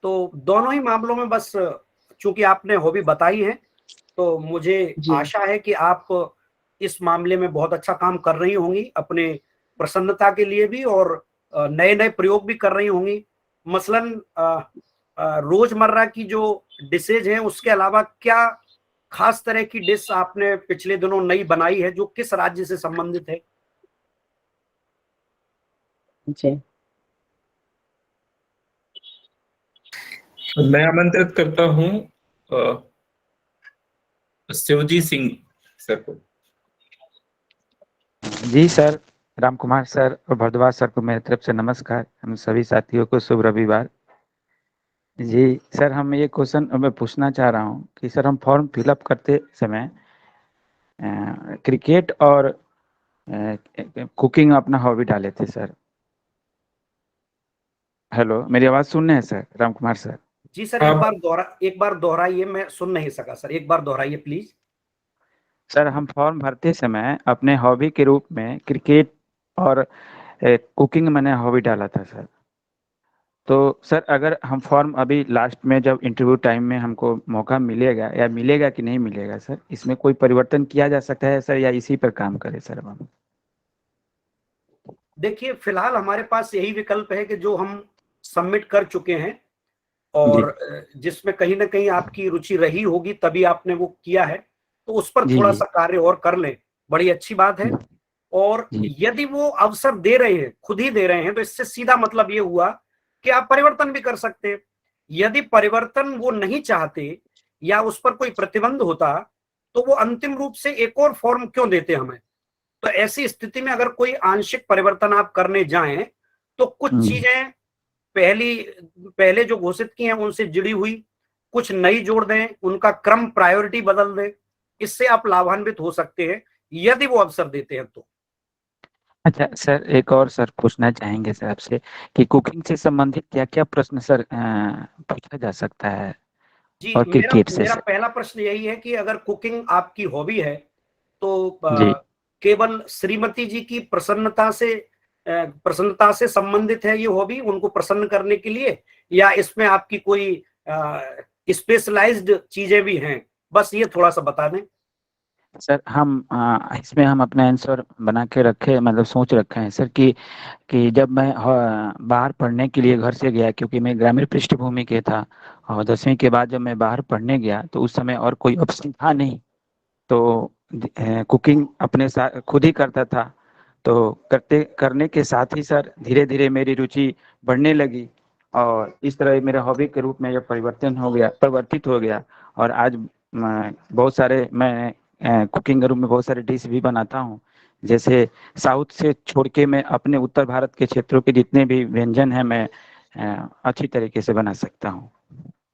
[SPEAKER 2] तो दोनों ही मामलों में बस चूंकि आपने हॉबी बताई है तो मुझे आशा है कि आप इस मामले में बहुत अच्छा काम कर रही होंगी, अपने प्रसन्नता के लिए भी और नए नए प्रयोग भी कर रही होंगी। मसलन रोजमर्रा की जो डिशेज हैं उसके अलावा क्या खास तरह की डिश आपने पिछले दिनों नई बनाई है जो किस राज्य से संबंधित है?
[SPEAKER 11] जी,
[SPEAKER 3] मैं आमंत्रित करता हूं शिवजी सिंह सर को।
[SPEAKER 12] जी सर, राम कुमार सर और भरद्वाज सर को मेरी तरफ से नमस्कार। हम सभी साथियों को शुभ रविवार। जी सर, हम ये क्वेश्चन मैं पूछना चाह रहा हूँ कि सर हम फॉर्म फिलअप करते समय क्रिकेट और कुकिंग अपना हॉबी डाले थे सर। हेलो, मेरी आवाज सुन रहे हैं सर राम कुमार सर?
[SPEAKER 2] जी सर, एक बार दोहराइए, मैं सुन नहीं सका सर, एक बार दोहराइए प्लीज।
[SPEAKER 12] सर, हम फॉर्म भरते समय अपने हॉबी के रूप में क्रिकेट और कुकिंग मैंने हॉबी डाला था सर। तो सर, अगर हम फॉर्म अभी लास्ट में जब इंटरव्यू टाइम में हमको मौका मिलेगा या मिलेगा कि नहीं मिलेगा सर, इसमें कोई परिवर्तन किया जा सकता है सर या इसी पर काम करें सर हम?
[SPEAKER 2] देखिए, फिलहाल हमारे पास यही विकल्प है कि जो हम सबमिट कर चुके हैं और जिसमें कहीं ना कहीं आपकी रुचि रही होगी तभी आपने वो किया है, तो उस पर थोड़ा सा कार्य और कर लें, बड़ी अच्छी बात है। और यदि वो अवसर दे रहे हैं, खुद ही दे रहे हैं, तो इससे सीधा मतलब ये हुआ कि आप परिवर्तन भी कर सकते हैं। यदि परिवर्तन वो नहीं चाहते या उस पर कोई प्रतिबंध होता तो वो अंतिम रूप से एक और फॉर्म क्यों देते हमें। तो ऐसी स्थिति में अगर कोई आंशिक परिवर्तन आप करने जाएं तो कुछ चीजें पहले जो घोषित की हैं उनसे जुड़ी हुई कुछ नई जोड़ दें, उनका क्रम प्रायोरिटी बदल दें, इससे आप लाभान्वित हो सकते हैं यदि वो अवसर देते हैं तो।
[SPEAKER 12] अच्छा सर, एक और सर पूछना चाहेंगे सर आपसे कि कुकिंग से संबंधित क्या क्या प्रश्न सर पूछा जा सकता है?
[SPEAKER 2] जी,
[SPEAKER 12] और क्रिकेट से
[SPEAKER 2] मेरा
[SPEAKER 12] सर?
[SPEAKER 2] पहला प्रश्न यही है कि अगर कुकिंग आपकी हॉबी है तो
[SPEAKER 12] जी
[SPEAKER 2] केवल श्रीमती जी की प्रसन्नता से संबंधित है ये हॉबी, उनको प्रसन्न करने के लिए, या इसमें आपकी कोई स्पेशलाइज्ड चीजें भी हैं? बस ये थोड़ा सा बता दें
[SPEAKER 12] सर। हम इसमें हम अपना आंसर बना के रखे, मतलब सोच रखे हैं सर कि जब मैं बाहर पढ़ने के लिए घर से गया, क्योंकि मैं ग्रामीण पृष्ठभूमि के था और 10वीं के बाद जब मैं बाहर पढ़ने गया तो उस समय और कोई ऑप्शन था नहीं, तो कुकिंग अपने साथ खुद ही करता था। तो करने के साथ ही सर धीरे धीरे मेरी रुचि बढ़ने लगी और इस तरह मेरे हॉबी के रूप में यह परिवर्तित हो गया और आज बहुत सारे मैं कुकिंग के रूम में बहुत सारे डिश भी बनाता हूँ। जैसे साउथ से छोड़ के मैं अपने उत्तर भारत के क्षेत्रों के जितने भी व्यंजन हैं मैं अच्छी तरीके से बना सकता हूँ।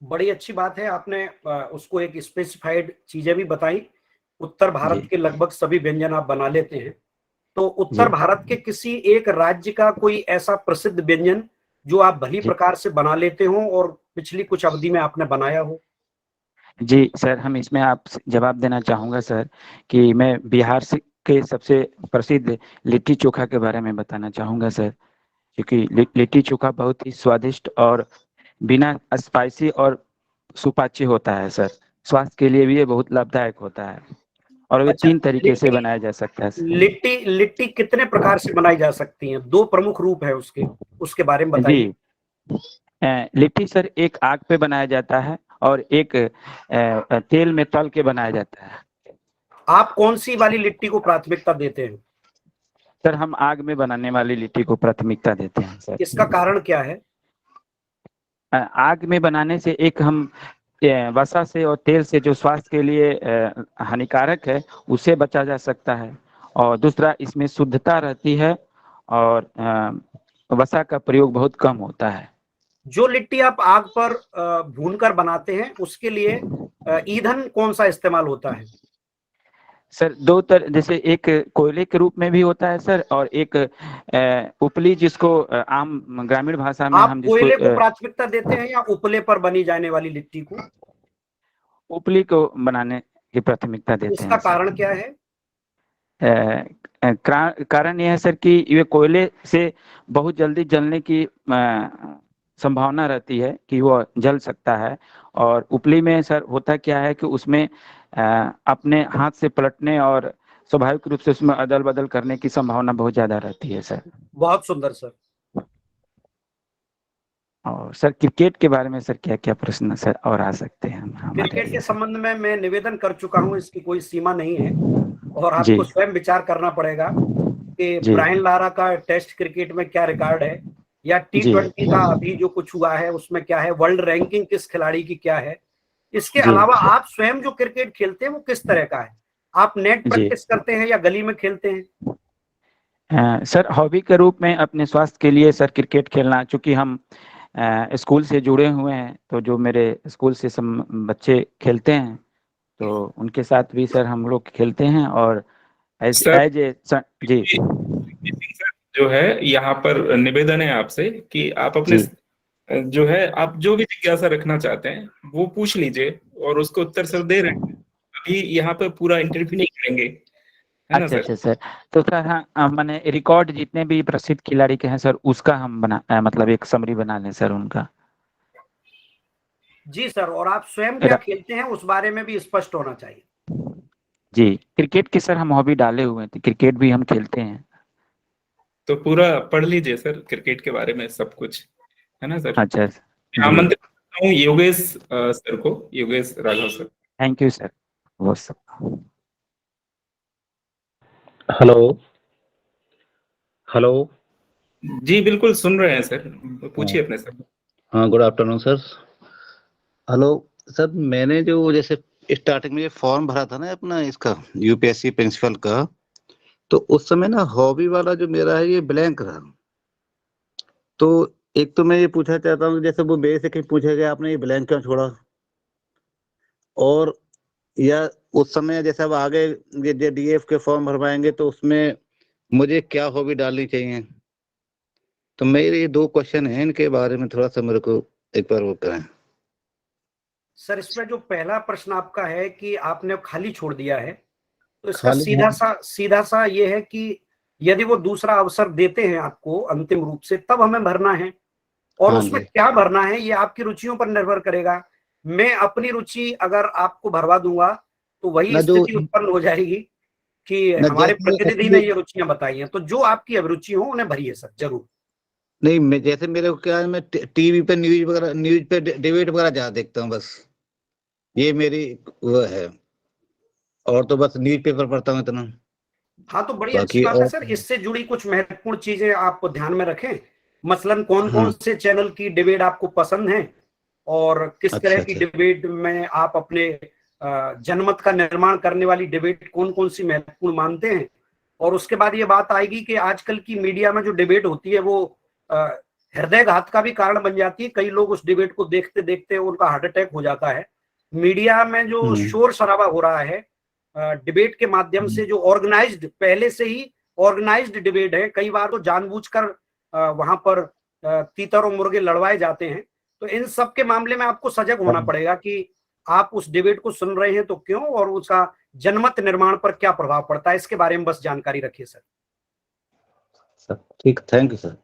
[SPEAKER 2] बड़ी अच्छी बात है, आपने उसको एक स्पेसिफाइड चीजें भी बताई। उत्तर भारत के लगभग सभी व्यंजन आप बना लेते हैं। तो उत्तर भारत के किसी एक राज्य का कोई ऐसा प्रसिद्ध व्यंजन जो आप भली प्रकार से बना लेते हो और पिछली कुछ अवधि में आपने बनाया हो?
[SPEAKER 12] जी सर, हम इसमें आप जवाब देना चाहूँगा सर कि मैं बिहार से के सबसे प्रसिद्ध लिट्टी चोखा के बारे में बताना चाहूँगा सर, क्योंकि लिट्टी चोखा बहुत ही स्वादिष्ट और बिना स्पाइसी और सुपाच्य होता है सर। स्वास्थ्य के लिए भी ये बहुत लाभदायक होता है और ये 3 तरीके से बनाया जा सकता है सर।
[SPEAKER 2] लिट्टी कितने प्रकार से बनाई जा सकती हैं? 2 प्रमुख रूप है उसके बारे में बताइए।
[SPEAKER 12] लिट्टी सर एक आग पे बनाया जाता है और एक तेल में तल के बनाया जाता है।
[SPEAKER 2] आप कौन सी वाली लिट्टी को प्राथमिकता देते हैं?
[SPEAKER 12] सर हम आग में बनाने वाली लिट्टी को प्राथमिकता देते हैं सर।
[SPEAKER 2] इसका कारण क्या है?
[SPEAKER 12] आग में बनाने से एक हम वसा से और तेल से जो स्वास्थ्य के लिए हानिकारक है उसे बचा जा सकता है, और दूसरा इसमें शुद्धता रहती है और वसा का प्रयोग बहुत कम होता है।
[SPEAKER 2] जो लिट्टी आप आग पर भूनकर बनाते हैं उसके लिए ईंधन कौन सा इस्तेमाल होता है?
[SPEAKER 12] सर 2 तरह, जैसे एक कोयले के रूप में भी होता है सर, और एक उपली जिसको आम ग्रामीण भाषा में हम जिसको
[SPEAKER 2] कोयले को प्राथमिकता देते हैं या उपले पर बनी जाने वाली लिट्टी को?
[SPEAKER 12] उपली को बनाने की प्राथमिकता देते हैं।
[SPEAKER 2] इसका कारण क्या है?
[SPEAKER 12] कारण यह है सर कि ये कोयले से बहुत जल्दी जलने की संभावना रहती है कि वो जल सकता है, और उपली में सर होता क्या है कि उसमें अपने हाथ से पलटने और स्वाभाविक रूप से उसमें अदल बदल करने की संभावना बहुत ज्यादा रहती है सर।
[SPEAKER 2] बहुत सुंदर सर।
[SPEAKER 12] और सर क्रिकेट के बारे में सर क्या क्या प्रश्न सर और आ सकते हैं?
[SPEAKER 2] क्रिकेट के संबंध में मैं निवेदन कर चुका हूं, इसकी कोई सीमा नहीं है और आपको स्वयं विचार करना पड़ेगा कि ब्रायन लारा का टेस्ट क्रिकेट में क्या रिकॉर्ड है, या T20 का अभी जो कुछ हुआ है उसमें क्या है, वर्ल्ड रैंकिंग किस खिलाड़ी की क्या है। इसके अलावा आप स्वयं जो क्रिकेट खेलते हैं वो किस तरह का है? आप नेट प्रैक्टिस करते हैं या गली में खेलते हैं?
[SPEAKER 12] सर हॉबी के रूप में अपने स्वास्थ्य के लिए सर क्रिकेट खेलना, चूंकि हम स्कूल से जुड़े हुए हैं तो जो मेरे स्कूल से सब बच्चे खेलते हैं तो उनके साथ भी सर हम लोग खेलते हैं। और एज ए जी
[SPEAKER 3] जो है यहाँ पर निवेदन है आपसे कि आप अपने जो है आप जो भी जिज्ञासा रखना चाहते हैं वो पूछ लीजिए और उसको उत्तर सर दे रहे हैं। अभी यहाँ पे पूरा इंटरव्यू नहीं करेंगे, है ना सर?
[SPEAKER 12] अच्छा सर, तो सर हाँ मैंने रिकॉर्ड जितने भी प्रसिद्ध खिलाड़ी के हैं सर उसका हम मतलब एक समरी बना लें सर उनका।
[SPEAKER 2] जी सर, और आप स्वयं क्या खेलते हैं उस बारे में भी स्पष्ट होना चाहिए।
[SPEAKER 12] जी क्रिकेट की सर हम हॉबी डाले हुए थे, क्रिकेट भी हम खेलते हैं।
[SPEAKER 3] तो पूरा पढ़ लीजिए सर क्रिकेट के बारे में सब कुछ, है ना सर?
[SPEAKER 12] अच्छा
[SPEAKER 3] आमंत्रित करता हूँ योगेश सर को, Yogesh Raghav sir.
[SPEAKER 12] Thank you sir. वो सब
[SPEAKER 13] हेलो
[SPEAKER 3] जी बिल्कुल सुन रहे हैं सर, पूछिए अपने सर।
[SPEAKER 13] हाँ good afternoon sir. Hello sir, मैंने जो जैसे स्टार्टिंग में फॉर्म भरा था ना अपना इसका यूपीएससी प्रिंसिपल का, तो उस समय ना हॉबी वाला जो मेरा है ये ब्लैंक रहा। तो एक तो मैं ये पूछना चाहता हूँ जैसे वो मेरे से कहीं पूछा गया आपने ये ब्लैंक क्यों छोड़ा, और या उस समय जैसे अब आगे ये डीएफ के फॉर्म भरवाएंगे तो उसमें मुझे क्या हॉबी डालनी चाहिए। तो मेरे ये 2 क्वेश्चन हैं, इनके बारे में थोड़ा सा मेरे को एक बार वो करें
[SPEAKER 2] सर। इसमें जो पहला प्रश्न आपका है कि आपने खाली छोड़ दिया है, तो इसका सीधा सा ये है कि यदि वो दूसरा अवसर देते हैं आपको अंतिम रूप से तब हमें भरना है, और उसमें क्या भरना है ये आपकी रुचियों पर निर्भर करेगा। मैं अपनी रुचि अगर आपको भरवा दूंगा तो वही स्थिति उत्पन्न हो जाएगी कि हमारे प्रतिनिधि ने ये रुचियां बताई हैं। तो जो आपकी अभिरुचि हो उन्हें भरिए सर जरूर।
[SPEAKER 13] नहीं, मैं जैसे मेरे को क्या है, मैं टीवी पे न्यूज पे डिबेट वगैरह ज्यादा देखता हूँ, बस ये मेरी वो है, और तो बस न्यूज पेपर पढ़ता हूँ इतना।
[SPEAKER 2] हाँ तो बड़ी अच्छी बात है सर। इससे जुड़ी कुछ महत्वपूर्ण चीजें आप ध्यान में रखें, मसलन कौन कौन से चैनल की डिबेट आपको पसंद है, और किस
[SPEAKER 13] अच्छा,
[SPEAKER 2] तरह की
[SPEAKER 13] अच्छा।
[SPEAKER 2] डिबेट में आप अपने जनमत का निर्माण करने वाली डिबेट कौन कौन सी महत्वपूर्ण मानते हैं। और उसके बाद ये बात आएगी कि आजकल की मीडिया में जो डिबेट होती है वो हृदयघात का भी कारण बन जाती है। कई लोग उस डिबेट को देखते देखते उनका हार्ट अटैक हो जाता है। मीडिया में जो शोर शराबा हो रहा है डिबेट के माध्यम से, जो ऑर्गेनाइज्ड, पहले से ही ऑर्गेनाइज्ड डिबेट है, कई बार तो जानबूझकर वहां पर तीतर और मुर्गे लड़वाए जाते हैं। तो इन सब के मामले में आपको सजग होना पड़ेगा कि आप उस डिबेट को सुन रहे हैं तो क्यों, और उसका जनमत निर्माण पर क्या प्रभाव पड़ता है, इसके बारे में बस जानकारी रखिए सर।
[SPEAKER 13] ठीक, थैंक यू सर।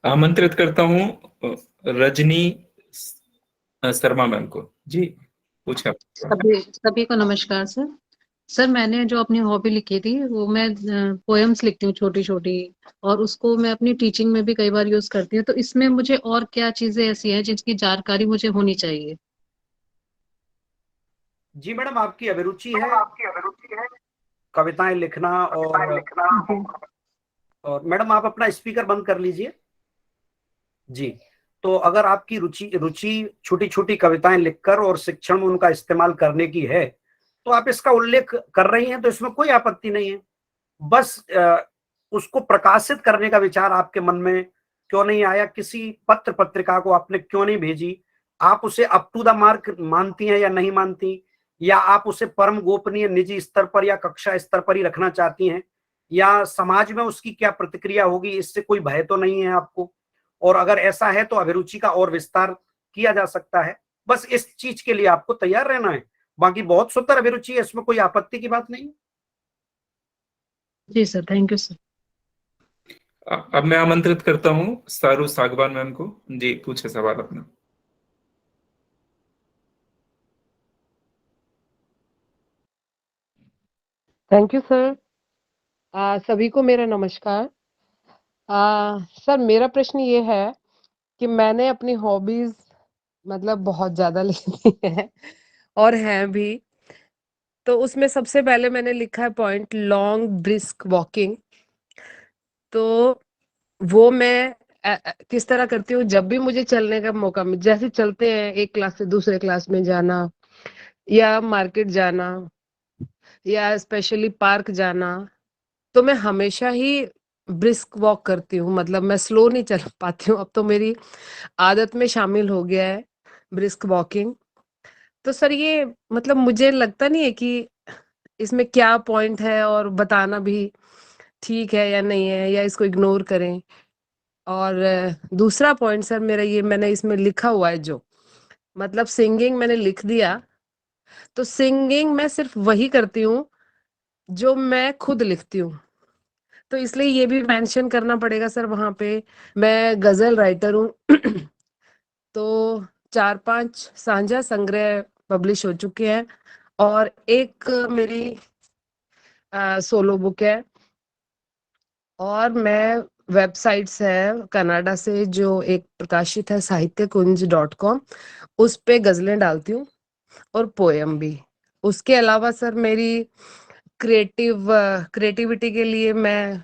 [SPEAKER 3] आमंत्रित करता हूँ रजनी शर्मा मैम को। जी पूछा।
[SPEAKER 14] सभी को नमस्कार सर। सर मैंने जो अपनी हॉबी लिखी थी वो मैं पोएम्स लिखती हूँ छोटी छोटी, और उसको मैं अपनी टीचिंग में भी कई बार यूज करती हूँ। तो इसमें मुझे और क्या चीजें ऐसी हैं जिसकी जानकारी मुझे होनी चाहिए?
[SPEAKER 2] जी मैडम, आपकी अभिरुचि है कविताएं लिखना, और मैडम आप अपना स्पीकर बंद कर लीजिए। जी, तो अगर आपकी रुचि छोटी छोटी कविताएं लिखकर और शिक्षण में उनका इस्तेमाल करने की है, तो आप इसका उल्लेख कर रही हैं तो इसमें कोई आपत्ति नहीं है। बस उसको प्रकाशित करने का विचार आपके मन में क्यों नहीं आया, किसी पत्र पत्रिका को आपने क्यों नहीं भेजी? आप उसे अप टू द मार्क मानती हैं या नहीं मानती, या आप उसे परम गोपनीय निजी स्तर पर या कक्षा स्तर पर ही रखना चाहती हैं, या समाज में उसकी क्या प्रतिक्रिया होगी इससे कोई भय तो नहीं है आपको? और अगर ऐसा है तो अभिरुचि का और विस्तार किया जा सकता है। बस इस चीज के लिए आपको तैयार रहना है। बाकी बहुत सुंदर अभिरुचि है, इसमें कोई आपत्ति की बात नहीं।
[SPEAKER 14] जी सर, थैंक यू सर।
[SPEAKER 3] अब मैं आमंत्रित करता हूँ सारू सागवान मैम को। जी पूछे सवाल अपना।
[SPEAKER 15] Thank you sir. सभी को मेरा नमस्कार। सर मेरा प्रश्न ये है कि मैंने अपनी हॉबीज मतलब बहुत ज्यादा लिखी है और हैं भी। तो उसमें सबसे पहले मैंने लिखा है पॉइंट लॉन्ग ब्रिस्क वॉकिंग। तो वो मैं किस तरह करती हूँ, जब भी मुझे चलने का मौका मिले, जैसे चलते हैं एक क्लास से दूसरे क्लास में जाना, या मार्केट जाना, या स्पेशली पार्क जाना, तो मैं हमेशा ही ब्रिस्क वॉक करती हूँ। मतलब मैं स्लो नहीं चल पाती हूँ, अब तो मेरी आदत में शामिल हो गया है ब्रिस्क वॉकिंग। तो सर ये मतलब मुझे लगता नहीं है कि इसमें क्या पॉइंट है, और बताना भी ठीक है या नहीं है, या इसको इग्नोर करें। और दूसरा पॉइंट सर मेरा ये, मैंने इसमें लिखा हुआ है जो मतलब सिंगिंग मैंने लिख दिया, तो सिंगिंग मैं सिर्फ वही करती हूँ जो मैं खुद लिखती हूँ। तो इसलिए ये भी मेंशन करना पड़ेगा सर वहां पे, मैं गजल राइटर हूँ। तो 4-5 साझा संग्रह पब्लिश हो चुके हैं, और एक मेरी सोलो बुक है। और मैं वेबसाइट्स है कनाडा से जो एक प्रकाशित है साहित्यकुंज.com, उस पे गजलें डालती हूँ और पोएम भी। उसके अलावा सर मेरी क्रिएटिविटी के लिए मैं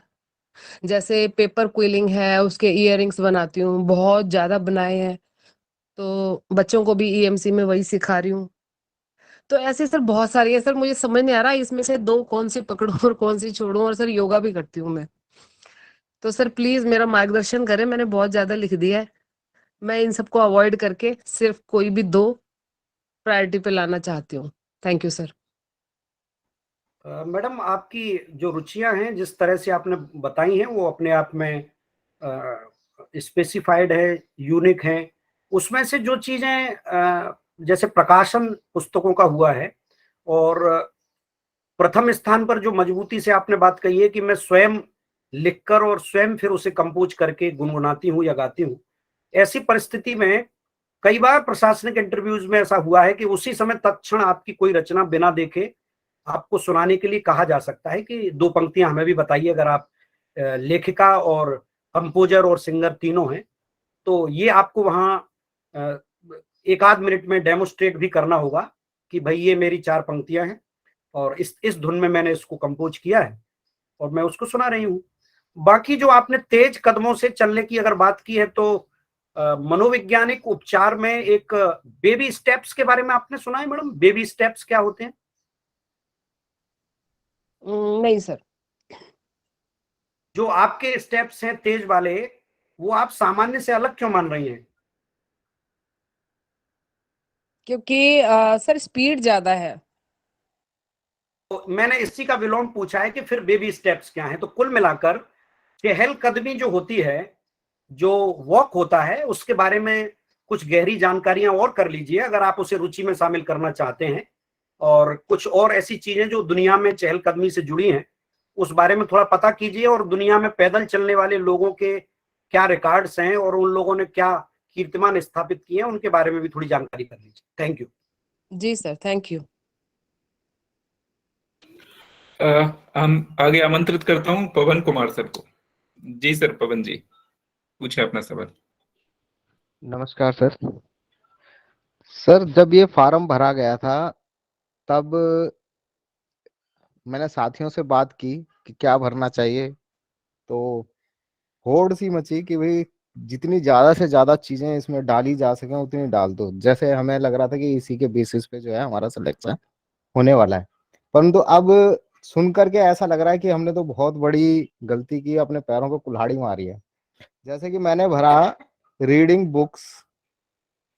[SPEAKER 15] जैसे पेपर क्विलिंग है, उसके इयररिंग्स बनाती हूँ, बहुत ज्यादा बनाए हैं, तो बच्चों को भी ईएमसी में वही सिखा रही हूँ। तो ऐसे सर बहुत सारी है सर, मुझे समझ नहीं आ रहा इसमें से दो कौन सी पकड़ूं और कौन सी छोड़ूं। और सर योगा भी करती हूँ मैं, तो सर प्लीज मेरा मार्गदर्शन करें। मैंने बहुत ज्यादा लिख दिया है, मैं इन सबको अवॉइड करके सिर्फ कोई भी दो प्रायोरिटी पे लाना चाहती हूँ। Thank you sir.
[SPEAKER 2] मैडम आपकी जो रुचियां हैं जिस तरह से आपने बताई हैं वो अपने आप में स्पेसिफाइड है, यूनिक है। उसमें से जो चीजें जैसे प्रकाशन पुस्तकों का हुआ है, और प्रथम स्थान पर जो मजबूती से आपने बात कही है कि मैं स्वयं लिखकर और स्वयं फिर उसे कंपोज करके गुनगुनाती हूँ या गाती हूँ, ऐसी परिस्थिति में कई बार प्रशासनिक इंटरव्यूज में ऐसा हुआ है कि उसी समय तत्क्षण आपकी कोई रचना बिना देखे आपको सुनाने के लिए कहा जा सकता है कि 2 पंक्तियां हमें भी बताइए। अगर आप लेखिका और कंपोजर और सिंगर तीनों हैं, तो ये आपको वहां 1 आध मिनट में डेमोस्ट्रेट भी करना होगा कि भाई ये मेरी 4 पंक्तियां हैं और इस धुन में मैंने इसको कंपोज किया है और मैं उसको सुना रही हूँ। बाकी जो आपने तेज कदमों से चलने की अगर बात की है, तो मनोवैज्ञानिक उपचार में एक बेबी स्टेप्स के बारे में आपने सुना है मैडम? बेबी स्टेप्स क्या होते हैं?
[SPEAKER 15] नहीं सर।
[SPEAKER 2] जो आपके स्टेप्स हैं तेज वाले, वो आप सामान्य से अलग क्यों मान रही हैं?
[SPEAKER 15] क्योंकि सर स्पीड ज्यादा है।
[SPEAKER 2] तो मैंने इसी का विलोम पूछा है कि फिर बेबी स्टेप्स क्या हैं। तो कुल मिलाकर चहलकदमी जो होती है, जो वॉक होता है, उसके बारे में कुछ गहरी जानकारियां और कर लीजिए अगर आप उसे रुचि में शामिल करना चाहते हैं, और कुछ और ऐसी चीजें जो दुनिया में चहलकदमी से जुड़ी हैं उस बारे में थोड़ा पता कीजिए, और दुनिया में पैदल चलने वाले लोगों के क्या रिकॉर्ड्स हैं और उन लोगों ने क्या कीर्तिमान स्थापित किए हैं उनके बारे में भी थोड़ी जानकारी कर लीजिए। Thank you.
[SPEAKER 15] जी सर, थैंक यू।
[SPEAKER 3] हम आगे आमंत्रित करता हूं पवन कुमार सर को। जी सर, पवन जी पूछे अपना सवाल।
[SPEAKER 16] नमस्कार सर। सर जब ये फॉर्म भरा गया था तब मैंने साथियों से बात की कि क्या भरना चाहिए, तो होड़ सी मची कि भाई जितनी ज्यादा से ज्यादा चीजें इसमें डाली जा सके उतनी डाल दो। जैसे हमें लग रहा था कि इसी के बेसिस पे जो है हमारा सिलेक्शन होने वाला है, परंतु अब सुन करके ऐसा लग रहा है कि हमने तो बहुत बड़ी गलती की, अपने पैरों को कुल्हाड़ी मारी है। जैसे कि मैंने भरा reading books,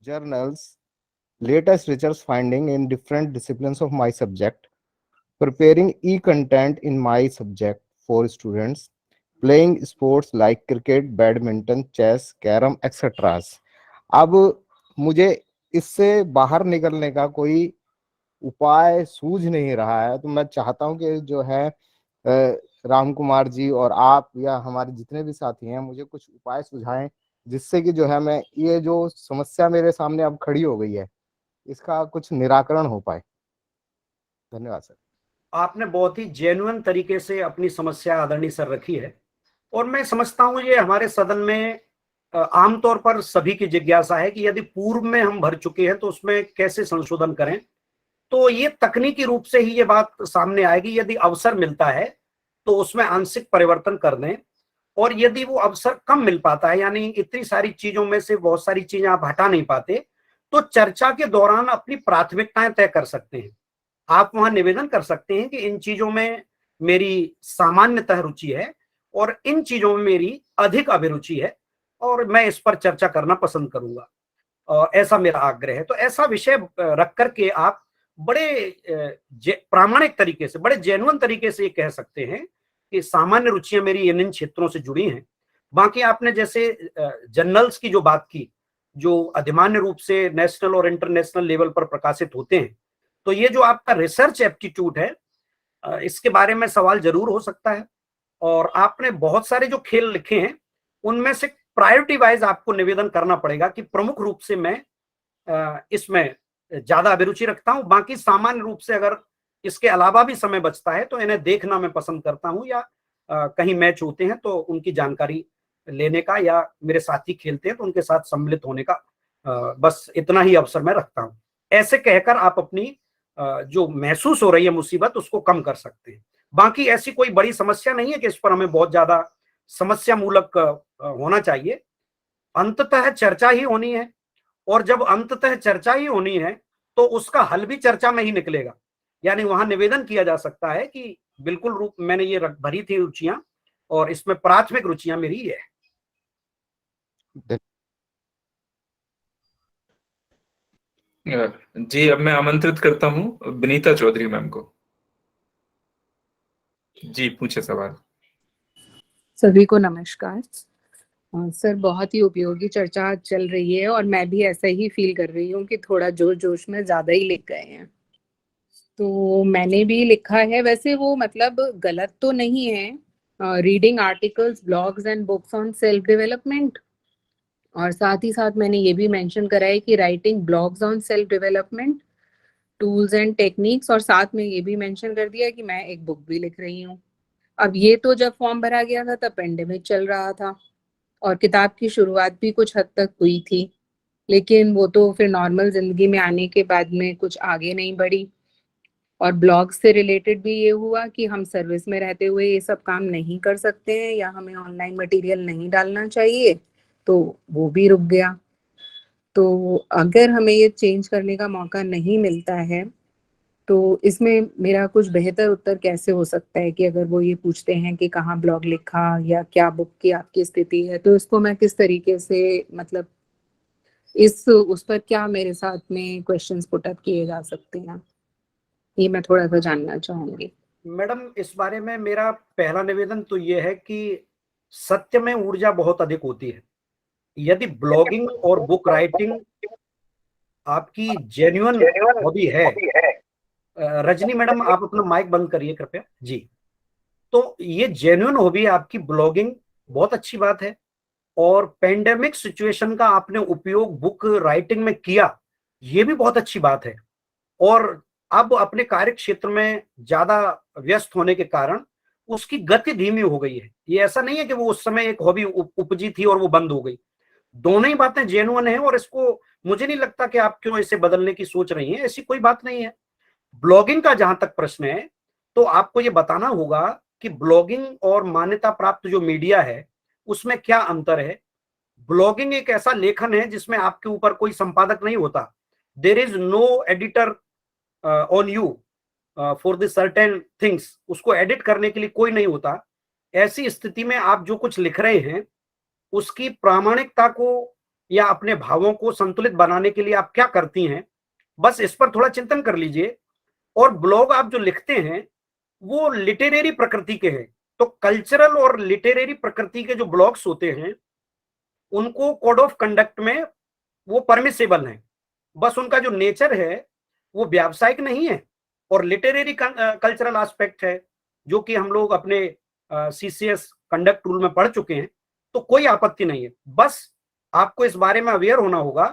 [SPEAKER 16] journals, latest research finding in different disciplines of my subject, preparing e-content in my subject for students, playing sports like cricket, badminton, chess, carom, etc. अब मुझे इससे बाहर निकलने का कोई उपाय सूझ नहीं रहा है, तो मैं चाहता हूं कि जो है राम कुमार जी और आप या हमारे जितने भी साथी हैं मुझे कुछ उपाय सुझाएं, जिससे कि जो है मैं ये जो समस्या मेरे सामने अब खड़ी हो गई है इसका कुछ निराकरण हो पाए। धन्यवाद सर।
[SPEAKER 2] आपने बहुत ही जेन्युइन तरीके से अपनी समस्या आदरणीय सर रखी है, और मैं समझता हूं ये हमारे सदन में आमतौर पर सभी की जिज्ञासा है कि यदि पूर्व में हम भर चुके हैं तो उसमें कैसे संशोधन करें। तो ये तकनीकी रूप से ही ये बात सामने आएगी। यदि अवसर मिलता है तो उसमें आंशिक परिवर्तन कर दें, और यदि वो अवसर कम मिल पाता है, यानी इतनी सारी चीजों में से बहुत सारी चीजें आप हटा नहीं पाते, तो चर्चा के दौरान अपनी प्राथमिकताएं तय कर सकते हैं। आप वहां निवेदन कर सकते हैं कि इन चीजों में मेरी सामान्यतः रुचि है और इन चीजों में मेरी अधिक अभिरुचि है, और मैं इस पर चर्चा करना पसंद करूंगा, और ऐसा मेरा आग्रह है। तो ऐसा विषय रख करके आप बड़े प्रामाणिक तरीके से, बड़े जेन्युइन तरीके से ये कह सकते हैं कि सामान्य रुचियां मेरी इन क्षेत्रों से जुड़ी हैं। बाकी आपने जैसे जर्नल्स की जो बात की, जो अधिमान्य रूप से नेशनल और इंटरनेशनल लेवल पर प्रकाशित होते हैं, तो ये जो आपका रिसर्च एप्टीट्यूड है, इसके बारे में सवाल जरूर हो सकता है। और आपने बहुत सारे जो खेल लिखे हैं उनमें से प्रायोरिटी वाइज आपको निवेदन करना पड़ेगा कि प्रमुख रूप से मैं इसमें ज्यादा अभिरुचि रखता हूं, बाकी सामान्य रूप से अगर इसके अलावा भी समय बचता है तो इन्हें देखना मैं पसंद करता हूं, या कहीं मैच होते हैं तो उनकी जानकारी लेने का, या मेरे साथी खेलते हैं तो उनके साथ सम्मिलित होने का, बस इतना ही अवसर मैं रखता हूं। ऐसे कहकर आप अपनी जो महसूस हो रही है मुसीबत उसको कम कर सकते हैं। बाकी ऐसी कोई बड़ी समस्या नहीं है कि इस पर हमें बहुत ज्यादा समस्या मूलक होना चाहिए। अंततः चर्चा ही होनी है, और जब अंततः चर्चा ही होनी है तो उसका हल भी चर्चा में ही निकलेगा। यानी वहां निवेदन किया जा सकता है कि बिल्कुल रूप मैंने ये भरी थी रुचियां, और इसमें प्राथमिक रुचियां मेरी ये है।
[SPEAKER 3] जी, अब मैं आमंत्रित करता हूं विनीता चौधरी मैम को। जी पूछे सवाल।
[SPEAKER 17] सभी को नमस्कार। सर बहुत ही उपयोगी चर्चा चल रही है, और मैं भी ऐसा ही फील कर रही हूँ कि थोड़ा जोश जोश में ज्यादा ही लिख गए हैं। तो मैंने भी लिखा है, वैसे वो मतलब गलत तो नहीं है, reading articles, blogs and books on self development, और साथ ही साथ मैंने ये भी मेंशन करा है कि writing blogs on self development tools and techniques, और साथ में ये भी मेंशन कर दिया कि मैं एक बुक भी लिख रही हूँ। अब ये तो जब फॉर्म भरा गया था तब पेंडेमिक चल रहा था, और किताब की शुरुआत भी कुछ हद तक हुई थी, लेकिन वो तो फिर नॉर्मल जिंदगी में आने के बाद में कुछ आगे नहीं बढ़ी। और ब्लॉग से रिलेटेड भी ये हुआ कि हम सर्विस में रहते हुए ये सब काम नहीं कर सकते हैं, या हमें ऑनलाइन मटेरियल नहीं डालना चाहिए, तो वो भी रुक गया। तो अगर हमें ये चेंज करने का मौका नहीं मिलता है तो इसमें मेरा कुछ बेहतर उत्तर कैसे हो सकता है कि अगर वो ये पूछते हैं कि कहाँ ब्लॉग लिखा या क्या बुक की आपकी स्थिति है, तो इसको मैं किस तरीके से मतलब उस पर क्या मेरे साथ में क्वेश्चंस पुट अप किए जा सकते हैं, ये मैं थोड़ा सा जानना चाहूंगी।
[SPEAKER 2] मैडम, इस बारे में मेरा पहला निवेदन तो ये है कि सत्य में ऊर्जा बहुत अधिक होती है। यदि ब्लॉगिंग और बुक राइटिंग आपकी जेन्युइन हॉबी है, रजनी मैडम आप अपना माइक बंद करिए कृपया जी। तो ये जेन्युइन हॉबी है आपकी ब्लॉगिंग, बहुत अच्छी बात है। और पेंडेमिक सिचुएशन का आपने उपयोग बुक राइटिंग में किया, ये भी बहुत अच्छी बात है। और अब अपने कार्य क्षेत्र में ज्यादा व्यस्त होने के कारण उसकी गति धीमी हो गई है। ये ऐसा नहीं है कि वो उस समय एक हॉबी उपजी थी और वो बंद हो गई। दोनों ही बातें जेन्युइन है और इसको मुझे नहीं लगता कि आप क्यों इसे बदलने की सोच रही हैं, ऐसी कोई बात नहीं है। ब्लॉगिंग का जहां तक प्रश्न है तो आपको ये बताना होगा कि ब्लॉगिंग और मान्यता प्राप्त जो मीडिया है उसमें क्या अंतर है। ब्लॉगिंग एक ऐसा लेखन है जिसमें आपके ऊपर कोई संपादक नहीं होता। There is no editor on you for the certain things, उसको एडिट करने के लिए कोई नहीं होता। ऐसी स्थिति में आप जो कुछ लिख रहे हैं उसकी प्रामाणिकता को या अपने भावों को संतुलित बनाने के लिए आप क्या करती हैं, बस इस पर थोड़ा चिंतन कर लीजिए। और ब्लॉग आप जो लिखते हैं वो लिटरेरी प्रकृति के हैं, तो कल्चरल और लिटरेरी प्रकृति के जो ब्लॉग्स होते हैं उनको कोड ऑफ कंडक्ट में वो परमिसेबल हैं। बस उनका जो नेचर है वो व्यावसायिक नहीं है और लिटरेरी कल्चरल एस्पेक्ट है, जो कि हम लोग अपने सीसीएस कंडक्ट रूल में पढ़ चुके हैं। तो कोई आपत्ति नहीं है। बस आपको इस बारे में अवेयर होना होगा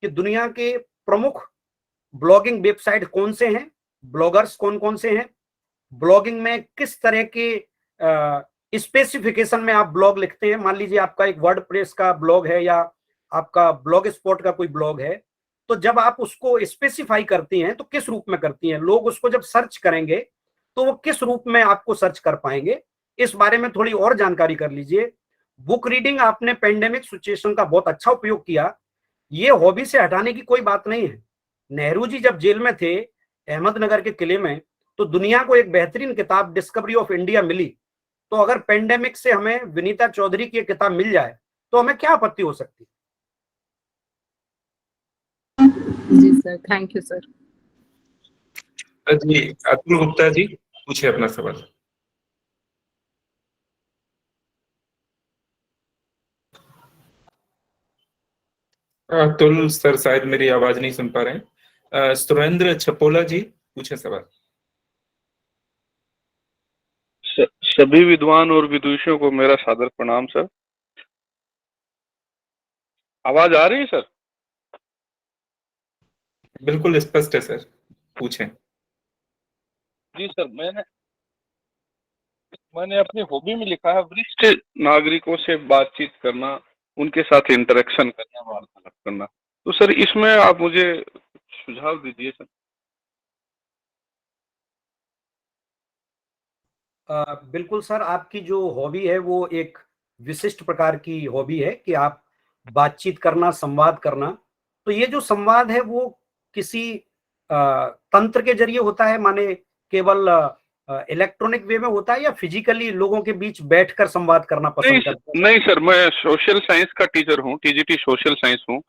[SPEAKER 2] कि दुनिया के प्रमुख ब्लॉगिंग वेबसाइट कौन से हैं, ब्लॉगर्स कौन कौन से हैं, ब्लॉगिंग में किस तरह के स्पेसिफिकेशन में आप ब्लॉग लिखते हैं। मान लीजिए आपका एक वर्डप्रेस का ब्लॉग है या आपका ब्लॉग स्पॉट का कोई ब्लॉग है, तो जब आप उसको स्पेसिफाई करती हैं तो किस रूप में करती हैं, लोग उसको जब सर्च करेंगे तो वो किस रूप में आपको सर्च कर पाएंगे, इस बारे में थोड़ी और जानकारी कर लीजिए। बुक रीडिंग आपने पेंडेमिक सिचुएशन का बहुत अच्छा उपयोग किया, ये हॉबी से हटाने की कोई बात नहीं है। नेहरू जी जब जेल में थे अहमदनगर के किले में, तो दुनिया को एक बेहतरीन किताब डिस्कवरी ऑफ इंडिया मिली। तो अगर पेंडेमिक से हमें विनीता चौधरी की किताब मिल जाए तो हमें क्या आपत्ति हो सकती है।
[SPEAKER 17] जी सर, थैंक यू सर।
[SPEAKER 3] जी अतुल गुप्ता जी पूछे अपना सवाल। अतुल सर शायद मेरी आवाज नहीं सुन पा रहे हैं। सुरेंद्र छपोला जी पूछे सवाल।
[SPEAKER 18] सभी विद्वान और विदुषियों को मेरा सादर प्रणाम सर। आवाज आ रही है सर?
[SPEAKER 3] बिल्कुल स्पष्ट है सर, पूछें।
[SPEAKER 18] जी सर, मैंने अपनी हॉबी में लिखा है वरिष्ठ नागरिकों से बातचीत करना, उनके साथ इंटरेक्शन करना, वार्तालाप करना। तो सर इसमें आप मुझे सुझाव दीजिए सर।
[SPEAKER 2] बिल्कुल सर, आपकी जो हॉबी है वो एक विशिष्ट प्रकार की हॉबी है कि आप बातचीत करना, संवाद करना। तो ये जो संवाद है वो किसी तंत्र के जरिए होता है, माने केवल इलेक्ट्रॉनिक वे में होता है या फिजिकली लोगों के बीच बैठकर संवाद करना पसंद करते हैं?
[SPEAKER 18] नहीं सर, मैं सोशल साइंस का टीचर हूँ, टीजीटी सोशल साइंस हूँ।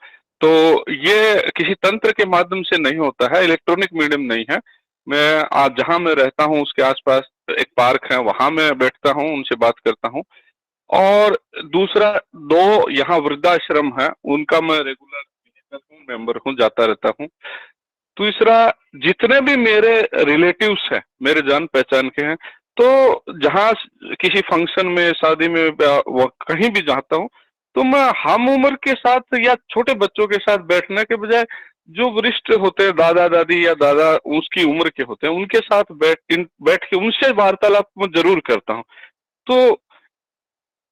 [SPEAKER 18] तो ये किसी तंत्र के माध्यम से नहीं होता है, इलेक्ट्रॉनिक मीडियम नहीं है। मैं आज जहाँ मैं रहता हूँ उसके आसपास एक पार्क है, वहां मैं बैठता हूँ, उनसे बात करता हूँ। और दूसरा, 2 यहाँ वृद्धाश्रम है, उनका मैं रेगुलर मेंबर हूँ, जाता रहता हूँ। तीसरा, जितने भी मेरे रिलेटिव्स हैं, मेरे जान पहचान के हैं, तो जहाँ किसी फंक्शन में, शादी में, कहीं भी जाता हूँ, तो मैं हम उम्र के साथ या छोटे बच्चों के साथ बैठने के बजाय जो वरिष्ठ होते हैं, दादा दादी या दादा उसकी उम्र के होते हैं, उनके साथ बैठ के उनसे वार्तालाप मैं जरूर करता हूँ। तो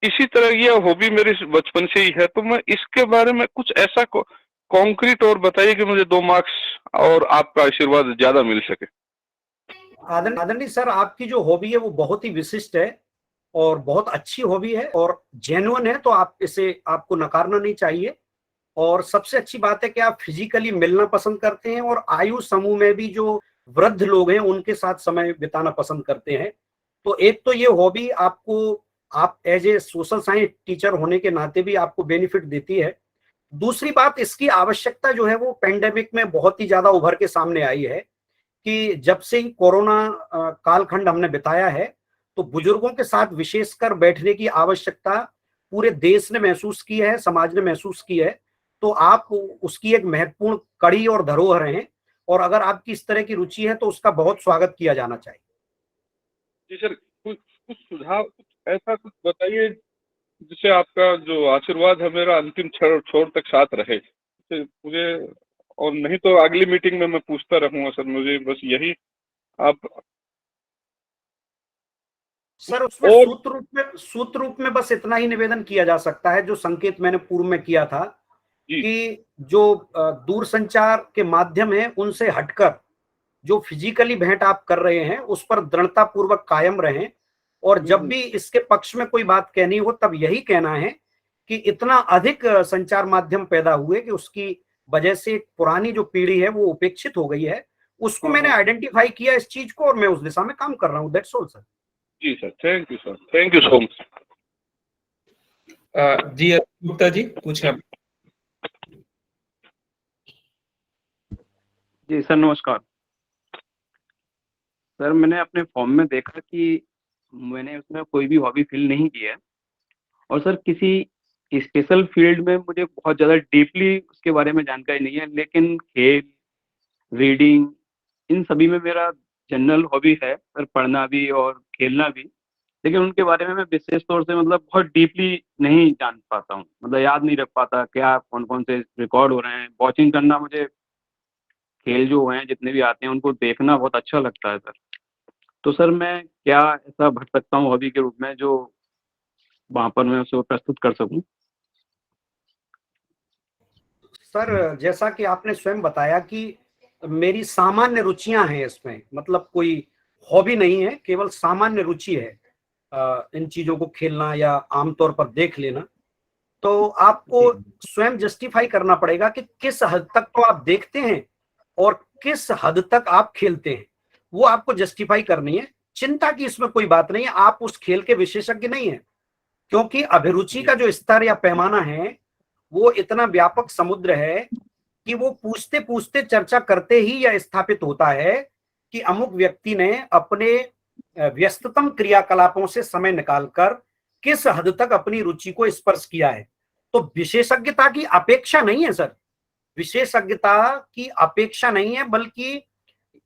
[SPEAKER 18] इसी तरह ये हॉबी मेरी बचपन से ही है। तो मैं इसके बारे में कुछ ऐसा कॉन्क्रीट और बताइए कि मुझे 2 मार्क्स और आपका आशीर्वाद ज्यादा मिल सके।
[SPEAKER 2] आदरणीय सर, आपकी जो हॉबी है वो बहुत ही विशिष्ट है और बहुत अच्छी हॉबी है और जेन्युइन है, तो आप इसे आपको नकारना नहीं चाहिए। और सबसे अच्छी बात है कि आप फिजिकली मिलना पसंद करते हैं और आयु समूह में भी जो वृद्ध लोग हैं उनके साथ समय बिताना पसंद करते हैं। तो एक तो ये हॉबी आपको, आप as a social science teacher होने के नाते भी आपको बेनिफिट देती है। दूसरी बात, इसकी आवश्यकता जो है वो पेंडेमिक में बहुत ही ज्यादा उभर के सामने आई है कि जब से ही कोरोना कालखंड हमने बिताया है, तो बुजुर्गों के साथ विशेषकर बैठने की आवश्यकता पूरे देश ने महसूस की है, समाज ने महसूस की है। तो आप उसकी एक महत्वपूर्ण कड़ी और धरोहर हैं, और अगर आपकी इस तरह की रुचि है तो उसका बहुत स्वागत किया जाना चाहिए।
[SPEAKER 18] जी सर, कुछ कुछ सुझाव, कुछ ऐसा कुछ बताइए जिससे आपका जो आशीर्वाद है मेरा अंतिम छोर तक साथ रहे। मुझे, और नहीं तो अगली मीटिंग में मैं पूछता रहूंगा सर, मुझे बस यही आप
[SPEAKER 2] सर उसमें सूत्र रूप में बस इतना ही निवेदन किया जा सकता है, जो संकेत मैंने पूर्व में किया था कि जो दूर संचार के माध्यम है उनसे हटकर जो फिजिकली भेंट आप कर रहे हैं उस पर दृढ़ता पूर्वक कायम रहें, और जब भी इसके पक्ष में कोई बात कहनी हो तब यही कहना है कि इतना अधिक संचार माध्यम पैदा हुए कि उसकी वजह से पुरानी जो पीढ़ी है वो उपेक्षित हो गई है। उसको मैंने आइडेंटिफाई किया इस चीज को, और मैं उस दिशा में काम कर रहा हूँ। That's all sir.
[SPEAKER 18] जी sir, thank you sir, thank you so much.
[SPEAKER 3] जी गुप्ता जी पूछे।
[SPEAKER 19] जी सर नमस्कार। सर मैंने अपने फॉर्म में देखा कि मैंने उसमें कोई भी हॉबी फिल नहीं की है, और सर किसी स्पेशल फील्ड में मुझे बहुत ज़्यादा डीपली उसके बारे में जानकारी नहीं है, लेकिन खेल, रीडिंग, इन सभी में मेरा जनरल हॉबी है सर, पढ़ना भी और खेलना भी। लेकिन उनके बारे में मैं विशेष तौर से मतलब बहुत डीपली नहीं जान पाता हूँ, मतलब याद नहीं रख पाता क्या कौन कौन से रिकॉर्ड हो रहे हैं। वॉचिंग करना, मुझे खेल जो हैं जितने भी आते हैं उनको देखना बहुत अच्छा लगता है सर। तो सर मैं क्या ऐसा भर सकता हूँ हॉबी के रूप में जो वहाँ पर मैं उसको प्रस्तुत कर सकूँ?
[SPEAKER 2] सर जैसा कि आपने स्वयं बताया कि मेरी सामान्य रुचियां हैं इसमें, मतलब कोई हॉबी नहीं है, केवल सामान्य रुचि है इन चीजों को खेलना या आमतौर पर देख लेना। तो आपको स्वयं जस्टिफाई करना पड़ेगा कि किस हद तक तो आप देखते हैं और किस हद तक आप खेलते हैं, वो आपको जस्टिफाई करनी है। चिंता की इसमें कोई बात नहीं है, आप उस खेल के विशेषज्ञ नहीं है, क्योंकि अभिरुचि का जो स्तर या पैमाना है वो इतना व्यापक समुद्र है कि वो पूछते पूछते चर्चा करते ही यह स्थापित होता है कि अमुक व्यक्ति ने अपने व्यस्ततम क्रियाकलापों से समय निकालकर किस हद तक अपनी रुचि को स्पर्श किया है। तो विशेषज्ञता की अपेक्षा नहीं है सर, विशेषज्ञता की अपेक्षा नहीं है, बल्कि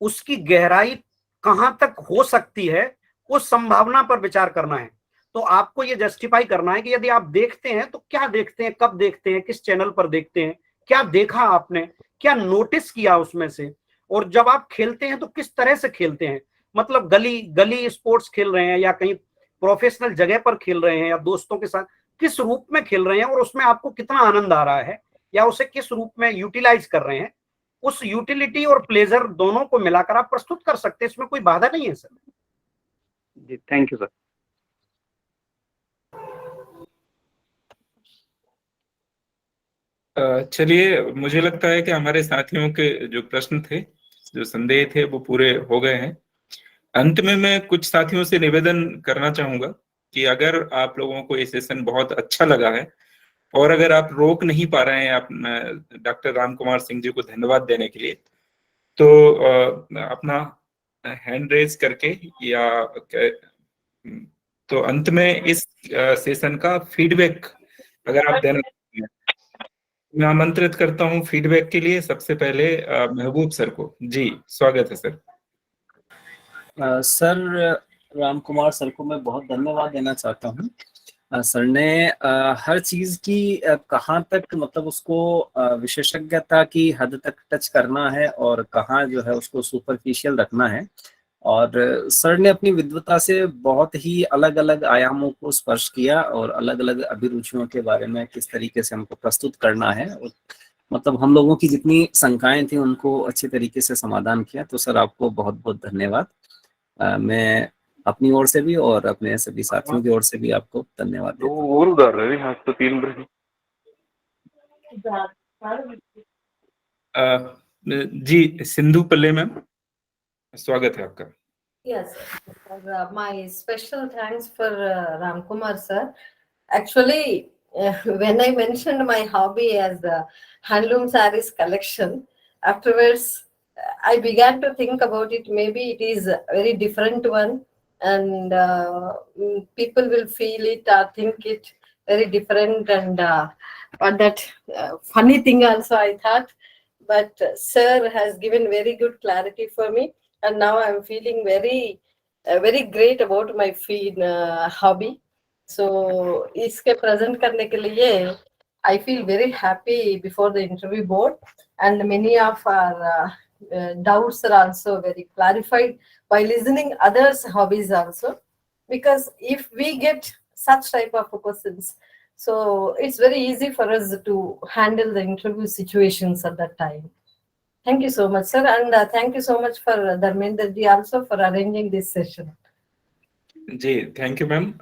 [SPEAKER 2] उसकी गहराई कहां तक हो सकती है उस संभावना पर विचार करना है। तो आपको ये जस्टिफाई करना है कि यदि आप देखते हैं तो क्या देखते हैं, कब देखते हैं, किस चैनल पर देखते हैं, क्या देखा आपने, क्या नोटिस किया उसमें से, और जब आप खेलते हैं तो किस तरह से खेलते हैं। मतलब गली स्पोर्ट्स खेल रहे हैं या कहीं प्रोफेशनल जगह पर खेल रहे हैं या दोस्तों के साथ, किस रूप में खेल रहे हैं और उसमें आपको कितना आनंद आ रहा है, या उसे किस रूप में यूटिलाइज कर रहे हैं। उस यूटिलिटी और प्लेजर दोनों को मिलाकर आप प्रस्तुत कर सकते हैं, इसमें कोई बाधा नहीं है सर।
[SPEAKER 19] जी थैंक यू सर।
[SPEAKER 3] चलिए, मुझे लगता है कि हमारे साथियों के जो प्रश्न थे, जो संदेह थे, वो पूरे हो गए हैं। अंत में मैं कुछ साथियों से निवेदन करना चाहूंगा कि अगर आप लोगों को ये सेशन बहुत अच्छा लगा है और अगर आप रोक नहीं पा रहे हैं आप डॉक्टर राम कुमार सिंह जी को धन्यवाद देने के लिए, तो अपना हैंड रेज करके या तो अंत में इस सेशन का फीडबैक अगर आप देना, मैं आमंत्रित करता हूं फीडबैक के लिए सबसे पहले महबूब सर को। जी स्वागत है sir.
[SPEAKER 20] Sir Ram Kumar sir को मैं बहुत धन्यवाद देना चाहता हूं। सर ने हर चीज की कहाँ तक मतलब उसको विशेषज्ञता की हद तक टच करना है और कहाँ जो है उसको सुपरफिशियल रखना है, और सर ने अपनी विद्वता से बहुत ही अलग अलग आयामों को स्पर्श किया और अलग अलग अभिरुचियों के बारे में किस तरीके से हमको प्रस्तुत करना है, और मतलब हम लोगों की जितनी शंकाएं थी उनको अच्छे तरीके से समाधान किया। तो सर आपको बहुत बहुत धन्यवाद। मैं अपनी ओर से भी और अपने सभी साथियों की ओर से भी आपको धन्यवाद देता हूं।
[SPEAKER 18] और उधर रहे हाथ तो 3 बजे।
[SPEAKER 3] जी सिंधु पल्ले मैम, स्वागत है आपका।
[SPEAKER 1] Yes, my special thanks for Ramkumar sir. Actually, when I mentioned my hobby as handloom sarees collection, afterwards I began to think about it. Maybe it is a very different one, and people will feel it or think it very different. And but that funny thing also I thought, but sir has given very good clarity for me, and now I'm feeling very great about my hobby. So इसके present करने के लिए I feel very happy before the interview board, and many of our doubts are also very clarified by listening others' hobbies also, because if we get such type of questions, so it's very easy for us to handle the interview situations at that time. Thank you so much, sir, and thank you so much for Dharmender ji also for arranging this session.
[SPEAKER 3] जी थैंक यू मैम।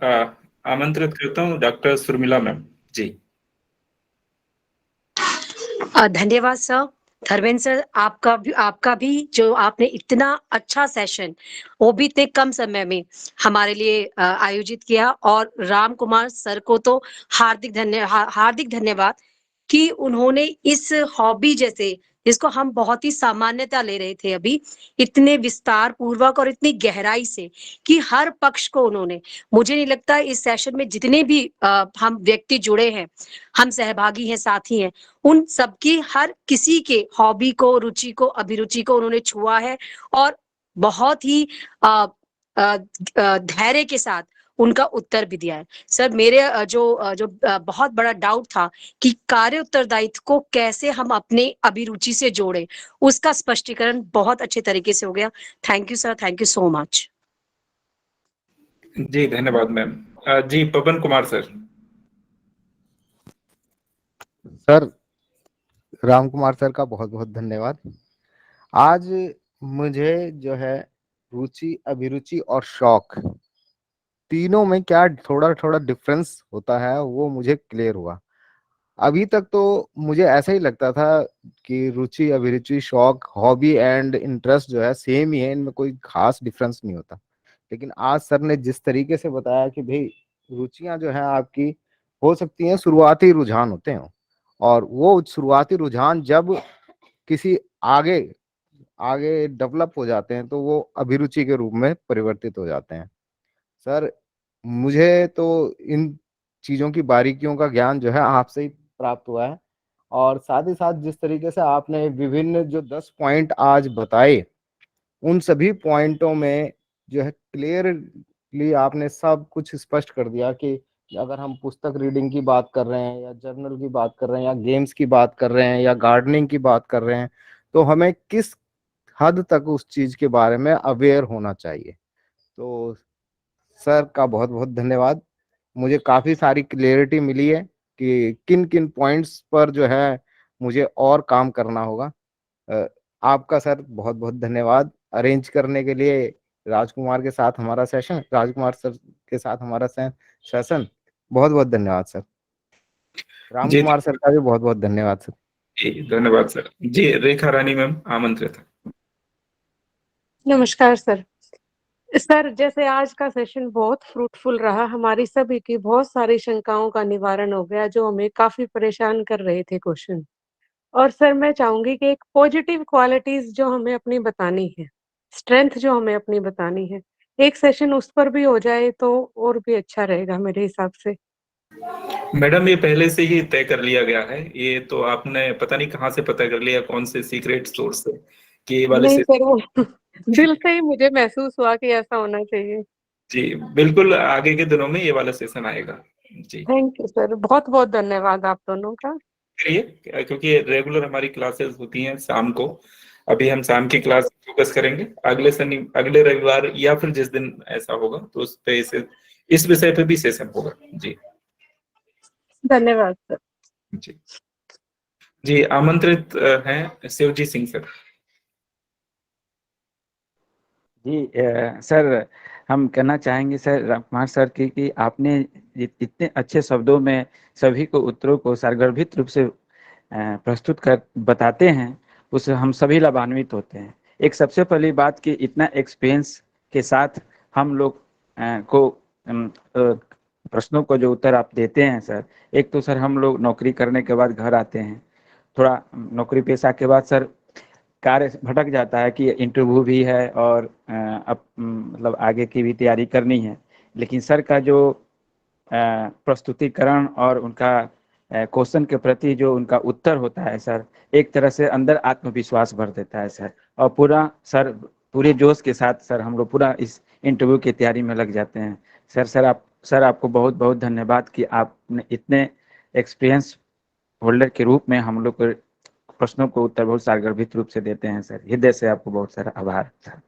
[SPEAKER 3] आमंत्रित करता हूँ डॉक्टर सुरमिला मैम जी।
[SPEAKER 6] धन्यवाद सर। धर्मेंद्र सर, आपका भी जो आपने इतना अच्छा सेशन वो भी इतने कम समय में हमारे लिए आयोजित किया, और राम कुमार सर को तो हार्दिक धन्यवाद कि उन्होंने इस हॉबी जैसे, जिसको हम बहुत ही सामान्यता ले रहे थे अभी, इतने विस्तार पूर्वक और इतनी गहराई से कि हर पक्ष को उन्होंने, मुझे नहीं लगता इस सेशन में जितने भी हम व्यक्ति जुड़े हैं, हम सहभागी हैं, साथी हैं, उन सबकी हर किसी के हॉबी को, रुचि को, अभिरुचि को उन्होंने छुआ है, और बहुत ही धैर्य के साथ उनका उत्तर भी दिया है। सर, मेरे जो बहुत बड़ा डाउट था कि कार्य उत्तरदायित्व को कैसे हम अपने अभिरुचि से जोड़े, उसका स्पष्टीकरण बहुत अच्छे तरीके से हो गया। Thank you sir, thank you so much.
[SPEAKER 3] जी धन्यवाद मैम। जी Pavan Kumar sir.
[SPEAKER 16] Sir, Ram Kumar sir का बहुत बहुत धन्यवाद। आज मुझे जो है रुचि, अभिरुचि और शौक, तीनों में क्या थोड़ा थोड़ा डिफरेंस होता है वो मुझे क्लियर हुआ। अभी तक तो मुझे ऐसा ही लगता था कि रुचि, अभिरुचि, शौक, हॉबी एंड इंटरेस्ट जो है सेम ही है, इनमें कोई खास डिफरेंस नहीं होता। लेकिन आज सर ने जिस तरीके से बताया कि भाई रुचियां जो है आपकी हो सकती हैं शुरुआती रुझान होते हैं, और वो शुरुआती रुझान जब किसी आगे आगे डेवलप हो जाते हैं तो वो अभिरुचि के रूप में परिवर्तित हो जाते हैं। सर, मुझे तो इन चीजों की बारीकियों का ज्ञान जो है आपसे ही प्राप्त हुआ है, और साथ ही साथ जिस तरीके से आपने विभिन्न जो 10 पॉइंट आज बताए, उन सभी पॉइंटों में जो है क्लियरली आपने सब कुछ स्पष्ट कर दिया कि अगर हम पुस्तक रीडिंग की बात कर रहे हैं, या जर्नल की बात कर रहे हैं, या गेम्स की बात कर रहे हैं, या गार्डनिंग की बात कर रहे हैं, तो हमें किस हद तक उस चीज के बारे में अवेयर होना चाहिए। तो सर का बहुत बहुत धन्यवाद। मुझे काफी सारी क्लियरिटी मिली है कि किन किन पॉइंट्स पर जो है मुझे और काम करना होगा। आपका सर बहुत बहुत धन्यवाद अरेंज करने के लिए, राजकुमार के साथ हमारा सेशन, राजकुमार सर के साथ हमारा सेशन। बहुत बहुत धन्यवाद सर। राम कुमार सर का भी बहुत बहुत धन्यवाद सर।
[SPEAKER 3] जी धन्यवाद सर। जी रेखा रानी मैम आमंत्रित है।
[SPEAKER 7] नमस्कार सर। सर, जैसे आज का सेशन बहुत फ्रूटफुल रहा, हमारी सभी की बहुत सारी शंकाओं का निवारण हो गया जो हमें काफी परेशान कर रहे थे क्वेश्चन। और सर, मैं चाहूंगी कि एक पॉजिटिव क्वालिटीज जो हमें अपनी बतानी है, स्ट्रेंथ जो हमें अपनी बतानी है, एक सेशन उस पर भी हो जाए तो और भी अच्छा रहेगा मेरे हिसाब से।
[SPEAKER 3] मैडम, ये पहले से ही तय कर लिया गया है। ये तो आपने पता नहीं कहाँ से पता कर लिया, कौन से सीक्रेट सोर्स से कि ये वाले
[SPEAKER 7] नहीं
[SPEAKER 3] से।
[SPEAKER 7] सर, वो दिल से ही मुझे महसूस हुआ कि ऐसा होना चाहिए।
[SPEAKER 3] जी बिल्कुल, आगे के दिनों में ये वाला सेशन आएगा। जी
[SPEAKER 7] थैंक यू सर, बहुत बहुत धन्यवाद आप दोनों का।
[SPEAKER 3] करिए, क्योंकि रेगुलर हमारी क्लासेस होती हैं शाम को। अभी हम शाम की क्लास फोकस करेंगे। अगले रविवार या फिर जिस दिन ऐसा होगा तो उस पे इस विषय पे भी सेशन होगा। जी
[SPEAKER 7] धन्यवाद सर।
[SPEAKER 3] जी आमंत्रित हैं शिवजी सिंह सर।
[SPEAKER 12] जी सर, हम कहना चाहेंगे सर रामकुमार सर की कि आपने इतने अच्छे शब्दों में सभी को उत्तरों को सारगर्भित रूप से प्रस्तुत कर बताते हैं, उससे हम सभी लाभान्वित होते हैं। एक सबसे पहली बात कि इतना एक्सपीरियंस के साथ हम लोग को प्रश्नों को जो उत्तर आप देते हैं सर, एक तो सर हम लोग नौकरी करने के बाद घर आते हैं, थोड़ा नौकरी पेशा के बाद सर कार्य भटक जाता है कि इंटरव्यू भी है और अब मतलब आगे की भी तैयारी करनी है, लेकिन सर का जो प्रस्तुतिकरण और उनका क्वेश्चन के प्रति जो उनका उत्तर होता है सर, एक तरह से अंदर आत्मविश्वास भर देता है सर, और पूरा सर पूरे जोश के साथ सर हम लोग पूरा इस इंटरव्यू की तैयारी में लग जाते हैं। सर आपको बहुत बहुत धन्यवाद कि आपने इतने एक्सपीरियंस होल्डर के रूप में हम लोग को प्रश्नों को उत्तर बहुत सारगर्भित रूप से देते हैं सर। हृदय से आपको बहुत सारा आभार सर।